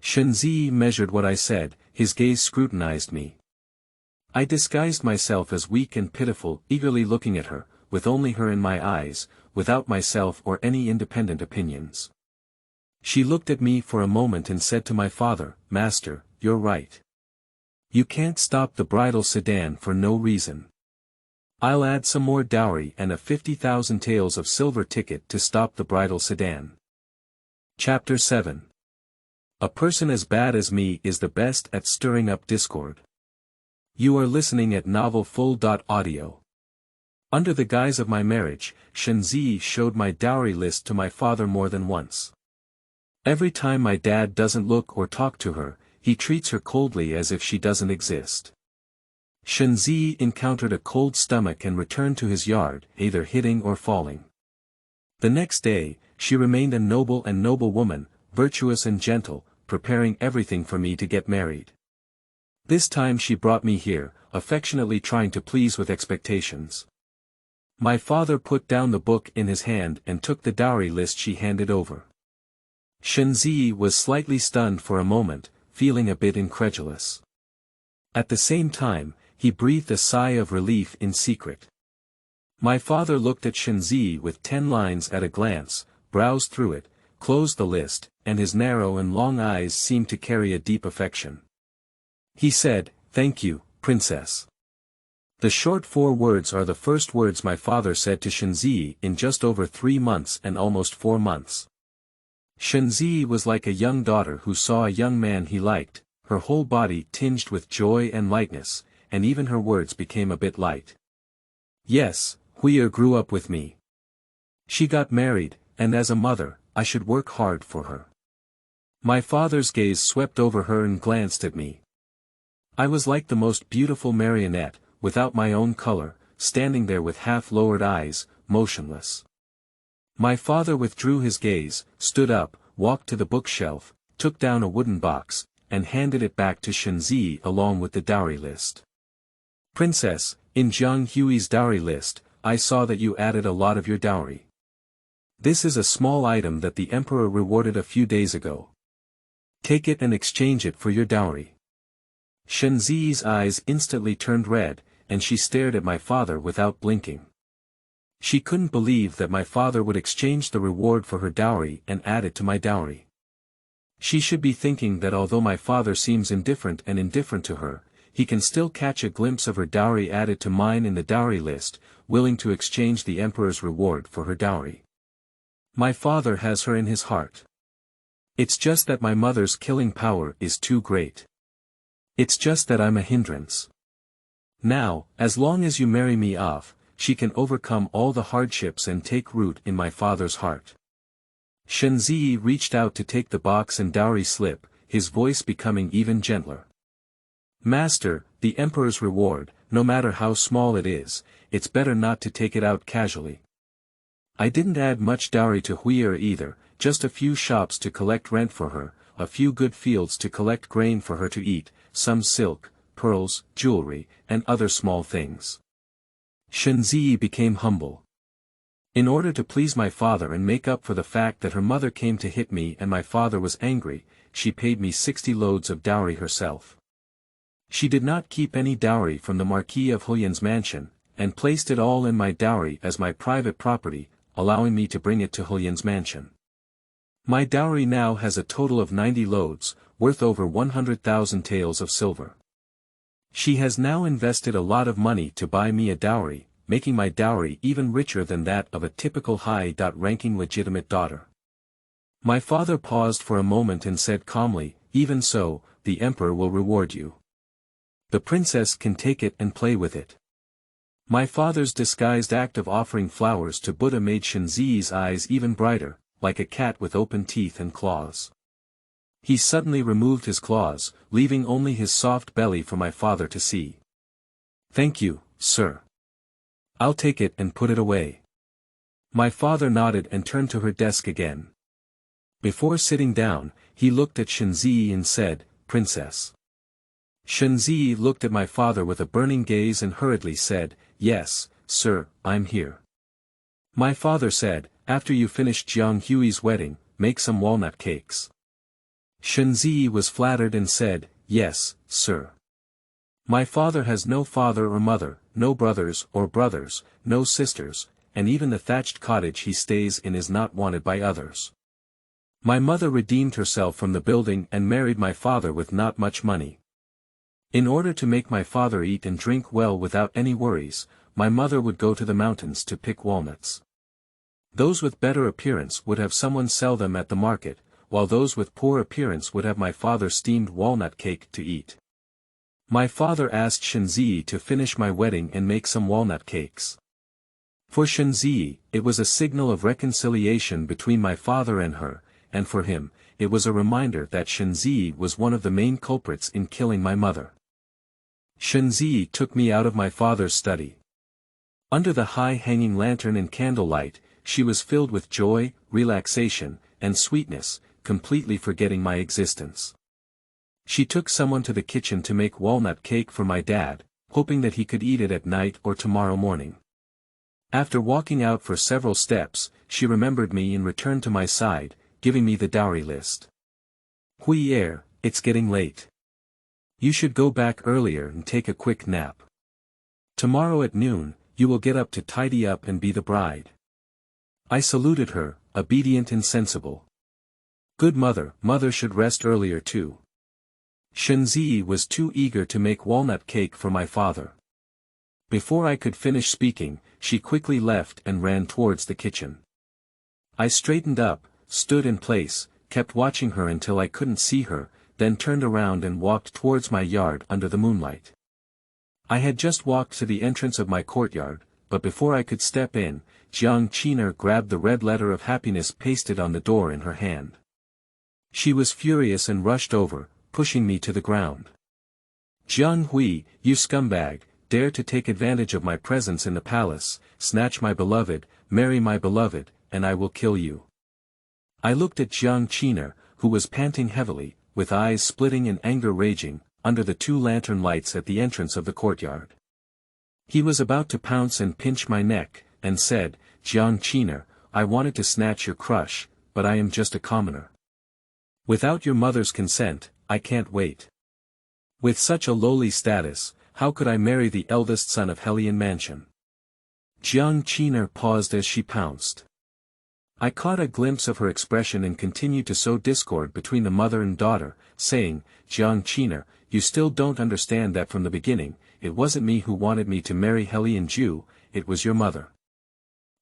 Shenzi measured what I said, his gaze scrutinized me. I disguised myself as weak and pitiful, eagerly looking at her, with only her in my eyes, without myself or any independent opinions. She looked at me for a moment and said to my father, Master, you're right. You can't stop the bridal sedan for no reason. I'll add some more dowry and a 50,000 taels of silver ticket to stop the bridal sedan. Chapter 7. A person as bad as me is the best at stirring up discord. You are listening at novelfull.audio. Under the guise of my marriage, Shenzi showed my dowry list to my father more than once. Every time my dad doesn't look or talk to her, he treats her coldly as if she doesn't exist. Shenzi encountered a cold stomach and returned to his yard, either hitting or falling. The next day, she remained a noble woman, virtuous and gentle, preparing everything for me to get married. This time she brought me here, affectionately trying to please with expectations. My father put down the book in his hand and took the dowry list she handed over. Shenzi was slightly stunned for a moment, feeling a bit incredulous. At the same time, he breathed a sigh of relief in secret. My father looked at Shenzi with 10 lines at a glance, browsed through it, closed the list, and his narrow and long eyes seemed to carry a deep affection. He said, Thank you, Princess. The short 4 words are the first words my father said to Shenzi in just over 3 months and almost 4 months. Shenzi was like a young daughter who saw a young man he liked, her whole body tinged with joy and lightness, and even her words became a bit light. Yes, Huir grew up with me. She got married, and as a mother, I should work hard for her. My father's gaze swept over her and glanced at me. I was like the most beautiful marionette, without my own color, standing there with half-lowered eyes, motionless. My father withdrew his gaze, stood up, walked to the bookshelf, took down a wooden box, and handed it back to Shenzi along with the dowry list. Princess, in Jiang Hui's dowry list, I saw that you added a lot of your dowry. This is a small item that the emperor rewarded a few days ago. Take it and exchange it for your dowry. Shenzi's eyes instantly turned red, and she stared at my father without blinking. She couldn't believe that my father would exchange the reward for her dowry and add it to my dowry. She should be thinking that although my father seems indifferent to her, he can still catch a glimpse of her dowry added to mine in the dowry list, willing to exchange the emperor's reward for her dowry. My father has her in his heart. It's just that my mother's killing power is too great. It's just that I'm a hindrance. Now, as long as you marry me off, she can overcome all the hardships and take root in my father's heart. Shenzi reached out to take the box and dowry slip, his voice becoming even gentler. Master, the emperor's reward, no matter how small it is, it's better not to take it out casually. I didn't add much dowry to Huir either, just a few shops to collect rent for her, a few good fields to collect grain for her to eat, some silk, pearls, jewelry, and other small things. Shenzi became humble. In order to please my father and make up for the fact that her mother came to hit me and my father was angry, she paid me 60 loads of dowry herself. She did not keep any dowry from the Marquis of Hulian's mansion, and placed it all in my dowry as my private property, allowing me to bring it to Hulian's mansion. My dowry now has a total of 90 loads, worth over 100,000 taels of silver. She has now invested a lot of money to buy me a dowry, making my dowry even richer than that of a typical high-ranking legitimate daughter. My father paused for a moment and said calmly, "Even so, the emperor will reward you. The princess can take it and play with it." My father's disguised act of offering flowers to Buddha made Shenzi's eyes even brighter, like a cat with open teeth and claws. He suddenly removed his claws, leaving only his soft belly for my father to see. "Thank you, sir. I'll take it and put it away." My father nodded and turned to her desk again. Before sitting down, he looked at Shenzi and said, "Princess." Shenzi looked at my father with a burning gaze and hurriedly said, "Yes, sir, I'm here." My father said, "After you finish Jiang Hui's wedding, make some walnut cakes." Shenzi was flattered and said, "Yes, sir." My father has no father or mother, no brothers, no sisters, and even the thatched cottage he stays in is not wanted by others. My mother redeemed herself from the building and married my father with not much money. In order to make my father eat and drink well without any worries, my mother would go to the mountains to pick walnuts. Those with better appearance would have someone sell them at the market, while those with poor appearance would have my father steamed walnut cake to eat. My father asked Shenzi to finish my wedding and make some walnut cakes. For Shenzi, it was a signal of reconciliation between my father and her, and for him, it was a reminder that Shenzi was one of the main culprits in killing my mother. Shenzi took me out of my father's study. Under the high-hanging lantern and candlelight, she was filled with joy, relaxation, and sweetness, completely forgetting my existence. She took someone to the kitchen to make walnut cake for my dad, hoping that he could eat it at night or tomorrow morning. After walking out for several steps, she remembered me and returned to my side, giving me the dowry list. "Hui, it's getting late. You should go back earlier and take a quick nap. Tomorrow at noon, you will get up to tidy up and be the bride." I saluted her, obedient and sensible. "Good mother should rest earlier too." Shenzi was too eager to make walnut cake for my father. Before I could finish speaking, she quickly left and ran towards the kitchen. I straightened up, stood in place, kept watching her until I couldn't see her, then turned around and walked towards my yard under the moonlight. I had just walked to the entrance of my courtyard, but before I could step in, Jiang Qiner grabbed the red letter of happiness pasted on the door in her hand. She was furious and rushed over, pushing me to the ground. "Jiang Hui, you scumbag, dare to take advantage of my presence in the palace, snatch my beloved, marry my beloved, and I will kill you." I looked at Jiang Qiner, who was panting heavily, with eyes splitting and anger raging, under the 2 lantern lights at the entrance of the courtyard. He was about to pounce and pinch my neck, and said, "Jiang Qiner, I wanted to snatch your crush, but I am just a commoner. Without your mother's consent, I can't wait. With such a lowly status, how could I marry the eldest son of Helian Mansion?" Jiang Qiner paused as she pounced. I caught a glimpse of her expression and continued to sow discord between the mother and daughter, saying, "Jiang Qiner, you still don't understand that from the beginning, it wasn't me who wanted me to marry Helian Ju, it was your mother.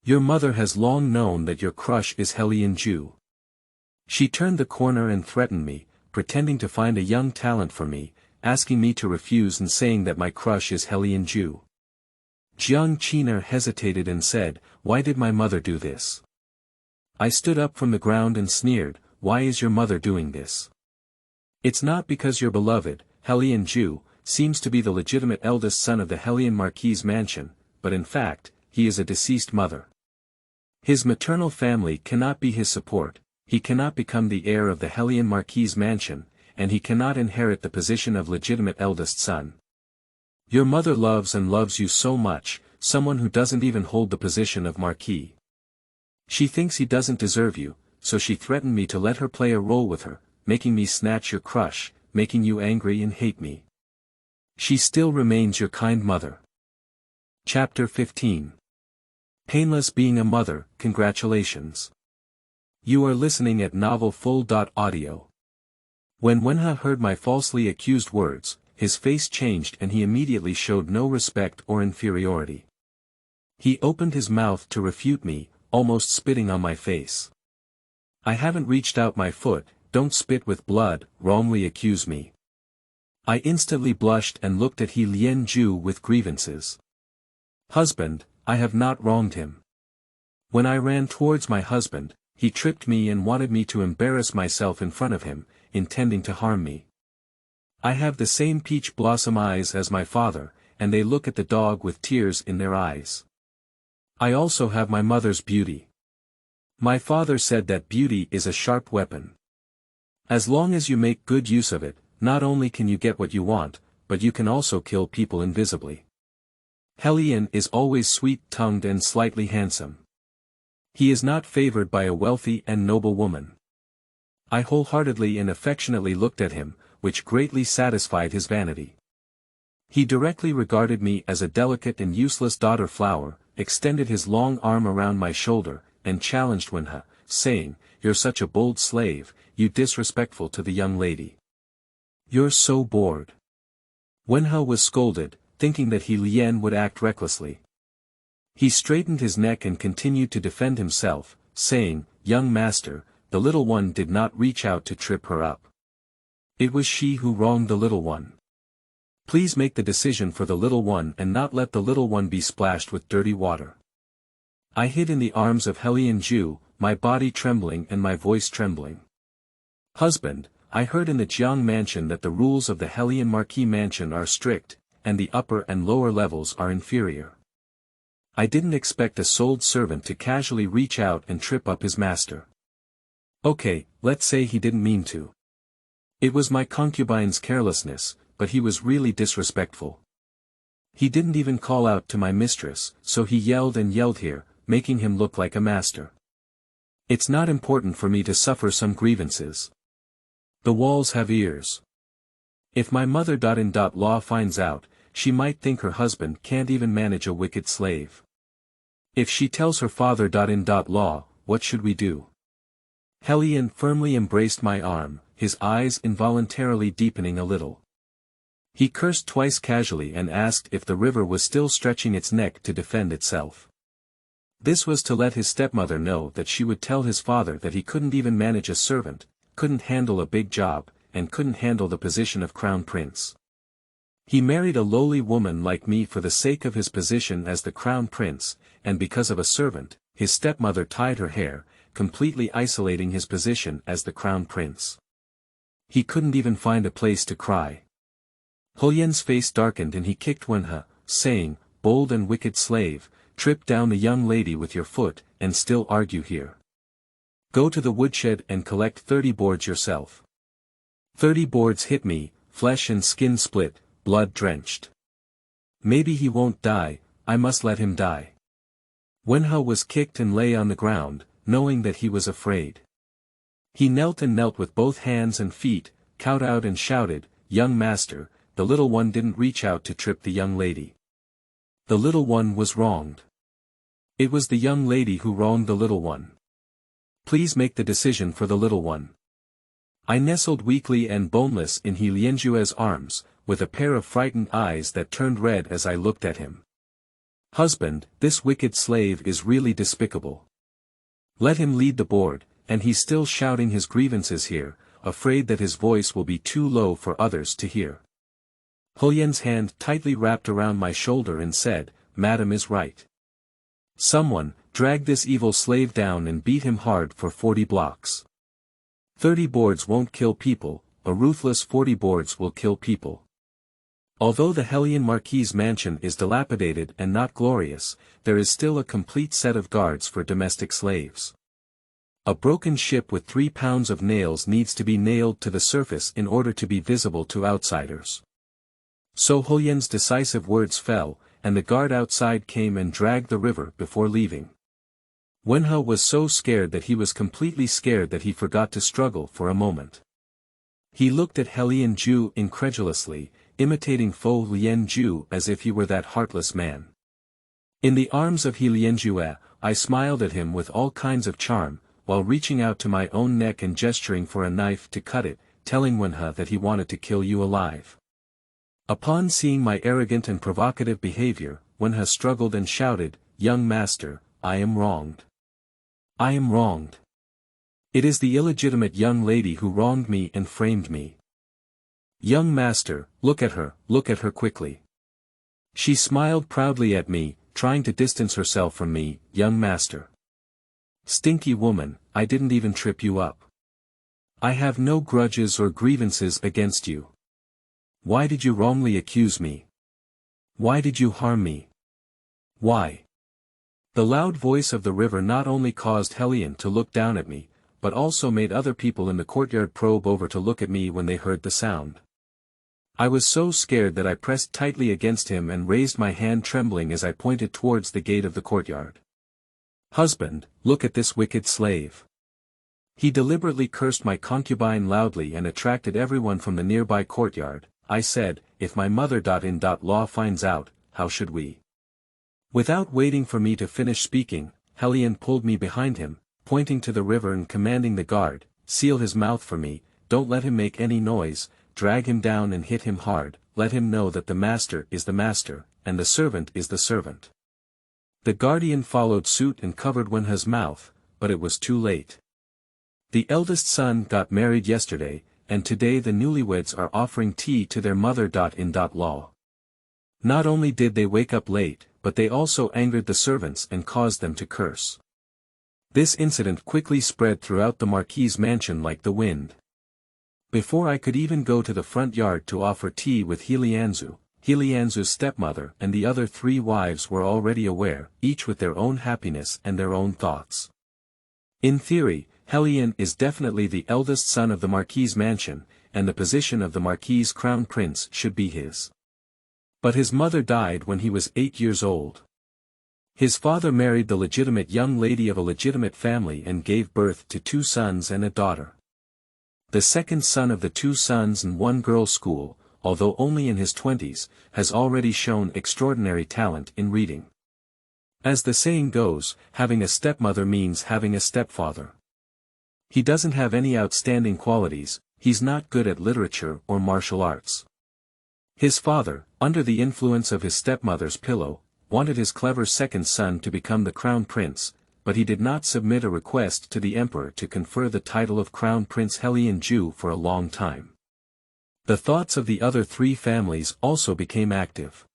Your mother has long known that your crush is Helian Ju." She turned the corner and threatened me, pretending to find a young talent for me, asking me to refuse and saying that my crush is Helian Ju. Jiang Qiner hesitated and said, "Why did my mother do this?" I stood up from the ground and sneered, "Why is your mother doing this? It's not because your beloved, Helian Ju, seems to be the legitimate eldest son of the Helian Marquis' mansion, but in fact, he is a deceased mother. His maternal family cannot be his support, he cannot become the heir of the Helian Marquis' mansion, and he cannot inherit the position of legitimate eldest son. Your mother loves and loves you so much, someone who doesn't even hold the position of marquis. She thinks he doesn't deserve you, so she threatened me to let her play a role with her, making me snatch your crush, making you angry and hate me. She still remains your kind mother. Chapter 15. Painless being a mother, congratulations. You are listening at novelfull.audio. When Wenha heard my falsely accused words, his face changed and he immediately showed no respect or inferiority. He opened his mouth to refute me, almost spitting on my face. I haven't reached out my foot, don't spit with blood, wrongly accuse me. I instantly blushed and looked at He Lianju with grievances. Husband, I have not wronged him. When I ran towards my husband, he tripped me and wanted me to embarrass myself in front of him, intending to harm me. I have the same peach blossom eyes as my father, and they look at the dog with tears in their eyes. I also have my mother's beauty. My father said that beauty is a sharp weapon. As long as you make good use of it, not only can you get what you want, but you can also kill people invisibly. Helian is always sweet-tongued and slightly handsome. He is not favored by a wealthy and noble woman. I wholeheartedly and affectionately looked at him, which greatly satisfied his vanity. He directly regarded me as a delicate and useless daughter flower, extended his long arm around my shoulder, and challenged Wenha, saying, "You're such a bold slave, you disrespectful to the young lady. You're so bored." Wenha was scolded, thinking that He Lian would act recklessly. He straightened his neck and continued to defend himself, saying, "Young master, the little one did not reach out to trip her up. It was she who wronged the little one. Please make the decision for the little one and not let the little one be splashed with dirty water." I hid in the arms of Helianju, my body trembling and my voice trembling. "Husband, I heard in the Jiang mansion that the rules of the Helian Marquis mansion are strict, and the upper and lower levels are inferior. I didn't expect a sold servant to casually reach out and trip up his master. Okay, let's say he didn't mean to. It was my concubine's carelessness, but he was really disrespectful. He didn't even call out to my mistress, so he yelled and yelled here, making him look like a master. It's not important for me to suffer some grievances. The walls have ears. If my mother.I finds out, she might think her husband can't even manage a wicked slave. If she tells her father.I, what should we do?" Helian firmly embraced my arm, his eyes involuntarily deepening a little. He cursed twice casually and asked if the river was still stretching its neck to defend itself. This was to let his stepmother know that she would tell his father that he couldn't even manage a servant, couldn't handle a big job, and couldn't handle the position of crown prince. He married a lowly woman like me for the sake of his position as the crown prince, and because of a servant, his stepmother tied her hair, completely isolating his position as the crown prince. He couldn't even find a place to cry. Hulian's face darkened and he kicked Wenha, saying, "Bold and wicked slave, trip down the young lady with your foot, and still argue here. Go to the woodshed and collect 30 boards yourself." 30 boards hit me, flesh and skin split, blood drenched. Maybe he won't die, I must let him die. Wenha was kicked and lay on the ground, knowing that he was afraid. He knelt and knelt with both hands and feet, kowtowed and shouted, "Young master, the little one didn't reach out to trip the young lady. The little one was wronged. It was the young lady who wronged the little one. Please make the decision for the little one." I nestled weakly and boneless in He Lianjue's arms, with a pair of frightened eyes that turned red as I looked at him. "Husband, this wicked slave is really despicable. Let him lead the board, and he's still shouting his grievances here, afraid that his voice will be too low for others to hear." Hulian's hand tightly wrapped around my shoulder and said, "Madam is right. Someone, drag this evil slave down and beat him hard for 40 blocks. 30 boards won't kill people, a ruthless 40 boards will kill people." Although the Helian Marquis' mansion is dilapidated and not glorious, there is still a complete set of guards for domestic slaves. A broken ship with 3 pounds of nails needs to be nailed to the surface in order to be visible to outsiders. So Hulian's decisive words fell, and the guard outside came and dragged the river before leaving. Wenhe was so scared that he was completely scared that he forgot to struggle for a moment. He looked at Lianju incredulously, imitating Fo Lianju as if he were that heartless man. In the arms of Lianju, I smiled at him with all kinds of charm, while reaching out to my own neck and gesturing for a knife to cut it, telling Wenhe that he wanted to kill you alive. Upon seeing my arrogant and provocative behavior, Wenhe struggled and shouted, "Young master, I am wronged. I am wronged. It is the illegitimate young lady who wronged me and framed me. Young master, look at her quickly." She smiled proudly at me, trying to distance herself from me. "Young master. Stinky woman, I didn't even trip you up. I have no grudges or grievances against you. Why did you wrongly accuse me? Why did you harm me? Why?" The loud voice of the river not only caused Helion to look down at me, but also made other people in the courtyard probe over to look at me when they heard the sound. I was so scared that I pressed tightly against him and raised my hand trembling as I pointed towards the gate of the courtyard. "Husband, look at this wicked slave." He deliberately cursed my concubine loudly and attracted everyone from the nearby courtyard. I said, "If my mother.I finds out, how should we?" Without waiting for me to finish speaking, Helion pulled me behind him, pointing to the river and commanding the guard, "Seal his mouth for me, don't let him make any noise, drag him down and hit him hard, let him know that the master is the master, and the servant is the servant." The guardian followed suit and covered Wenhe's mouth, but it was too late. The eldest son got married yesterday, and today the newlyweds are offering tea to their mother.I. Not only did they wake up late, but they also angered the servants and caused them to curse. This incident quickly spread throughout the Marquis's mansion like the wind. Before I could even go to the front yard to offer tea with Lianzu's stepmother and the other 3 wives were already aware, each with their own happiness and their own thoughts. In theory, Helion is definitely the eldest son of the Marquis's mansion, and the position of the Marquis's crown prince should be his. But his mother died when he was 8 years old. His father married the legitimate young lady of a legitimate family and gave birth to 2 sons and a daughter. The second son of the 2 sons and 1 girl school, although only in his 20s, has already shown extraordinary talent in reading. As the saying goes, having a stepmother means having a stepfather. He doesn't have any outstanding qualities, he's not good at literature or martial arts. His father, under the influence of his stepmother's pillow, wanted his clever second son to become the crown prince, but he did not submit a request to the emperor to confer the title of crown prince Lianju for a long time. The thoughts of the other 3 families also became active.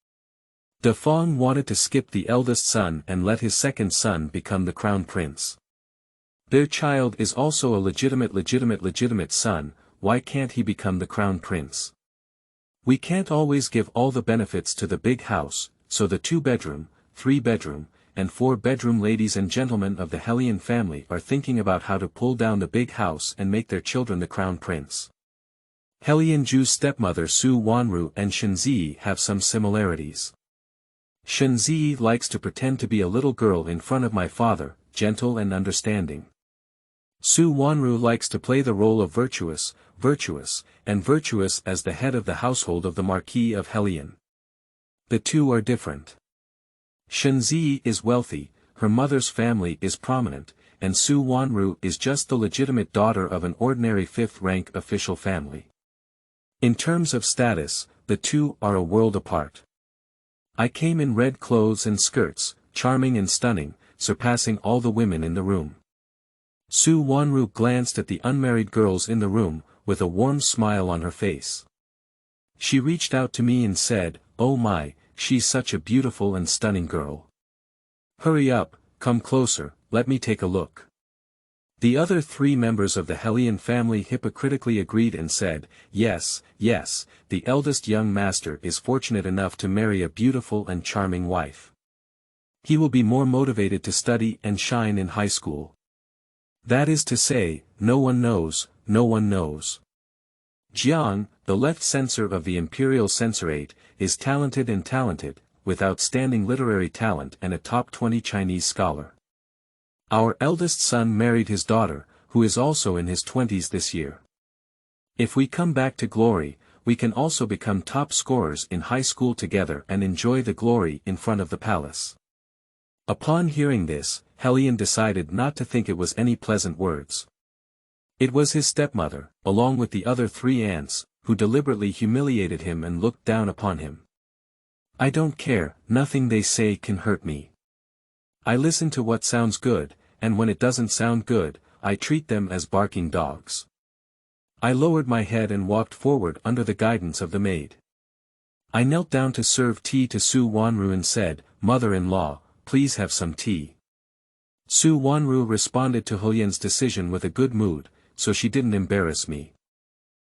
De Fong wanted to skip the eldest son and let his second son become the crown prince. Their child is also a legitimate son, why can't he become the crown prince? We can't always give all the benefits to the big house, so the 2-bedroom, 3-bedroom, and 4-bedroom ladies and gentlemen of the Helion family are thinking about how to pull down the big house and make their children the crown prince. Lianju's stepmother Su Wanru and Shenzi have some similarities. Shenzi likes to pretend to be a little girl in front of my father, gentle and understanding. Su Wanru likes to play the role of virtuous as the head of the household of the Marquis of Helion. The 2 are different. Shenzi is wealthy, her mother's family is prominent, and Su Wanru is just the legitimate daughter of an ordinary 5th-rank official family. In terms of status, the 2 are a world apart. I came in red clothes and skirts, charming and stunning, surpassing all the women in the room. Su Wanru glanced at the unmarried girls in the room, with a warm smile on her face. She reached out to me and said, "Oh my, she's such a beautiful and stunning girl. Hurry up, come closer, let me take a look." The other 3 members of the Helion family hypocritically agreed and said, yes, the eldest young master is fortunate enough to marry a beautiful and charming wife. He will be more motivated to study and shine in high school. That is to say, no one knows. Jiang, the left censor of the Imperial Censorate, is talented, with outstanding literary talent and a top 20 Chinese scholar. Our eldest son married his daughter, who is also in his 20s this year. If we come back to glory, we can also become top scorers in high school together and enjoy the glory in front of the palace. Upon hearing this, Hellion decided not to think it was any pleasant words. It was his stepmother, along with the other 3 aunts, who deliberately humiliated him and looked down upon him. I don't care, nothing they say can hurt me. I listen to what sounds good, and when it doesn't sound good, I treat them as barking dogs. I lowered my head and walked forward under the guidance of the maid. I knelt down to serve tea to Su Wanru and said, "Mother-in-law, please have some tea." Su Wanru responded to Hulian's decision with a good mood, so she didn't embarrass me.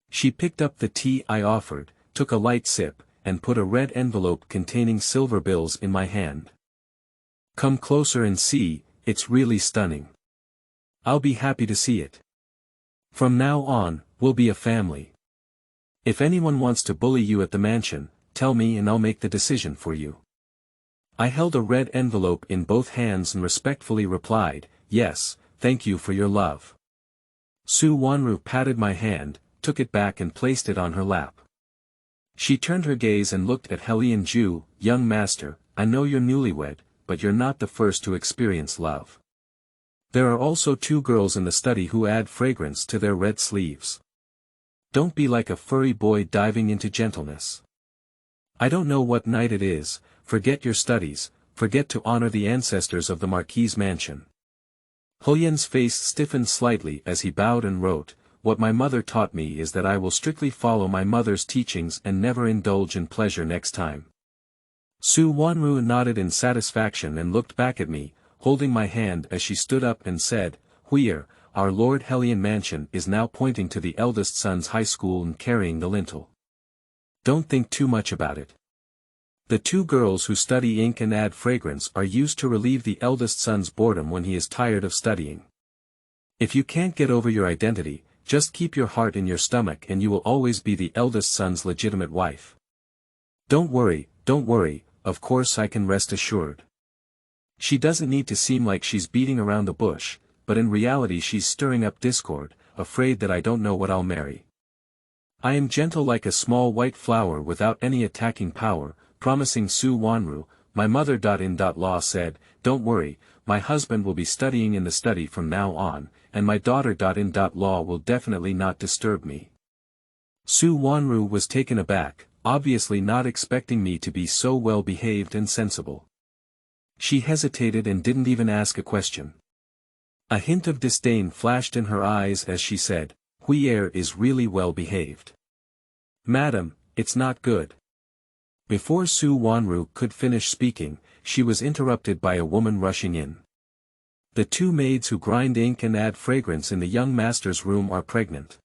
She picked up the tea I offered, took a light sip, and put a red envelope containing silver bills in my hand. "Come closer and see, it's really stunning. I'll be happy to see it. From now on, we'll be a family. If anyone wants to bully you at the mansion, tell me and I'll make the decision for you." I held a red envelope in both hands and respectfully replied, "Yes, thank you for your love." Su Wanru patted my hand, took it back and placed it on her lap. She turned her gaze and looked at Hellion Ju. "Young master, I know you're newlywed, but you're not the first to experience love. There are also 2 girls in the study who add fragrance to their red sleeves. Don't be like a furry boy diving into gentleness. I don't know what night it is, forget your studies, forget to honor the ancestors of the Marquis's mansion." Hulian's face stiffened slightly as he bowed and wrote, "What my mother taught me is that I will strictly follow my mother's teachings and never indulge in pleasure next time." Su Wanru nodded in satisfaction and looked back at me, holding my hand as she stood up and said, "Huir, our Lord Hellion mansion is now pointing to the eldest son's high school and carrying the lintel. Don't think too much about it. The 2 girls who study ink and add fragrance are used to relieve the eldest son's boredom when he is tired of studying. If you can't get over your identity, just keep your heart in your stomach and you will always be the eldest son's legitimate wife. Don't worry, of course I can rest assured. She doesn't need to seem like she's beating around the bush, but in reality she's stirring up discord, afraid that I don't know what I'll marry. I am gentle like a small white flower without any attacking power, promising Su Wanru." My mother.in.law said, "Don't worry, my husband will be studying in the study from now on, and my daughter.in.law will definitely not disturb me." Su Wanru was taken aback, obviously not expecting me to be so well behaved and sensible. She hesitated and didn't even ask a question. A hint of disdain flashed in her eyes as she said, "Huir is really well behaved. Madam, it's not good." Before Su Wanru could finish speaking, she was interrupted by a woman rushing in. "The 2 maids who grind ink and add fragrance in the young master's room are pregnant.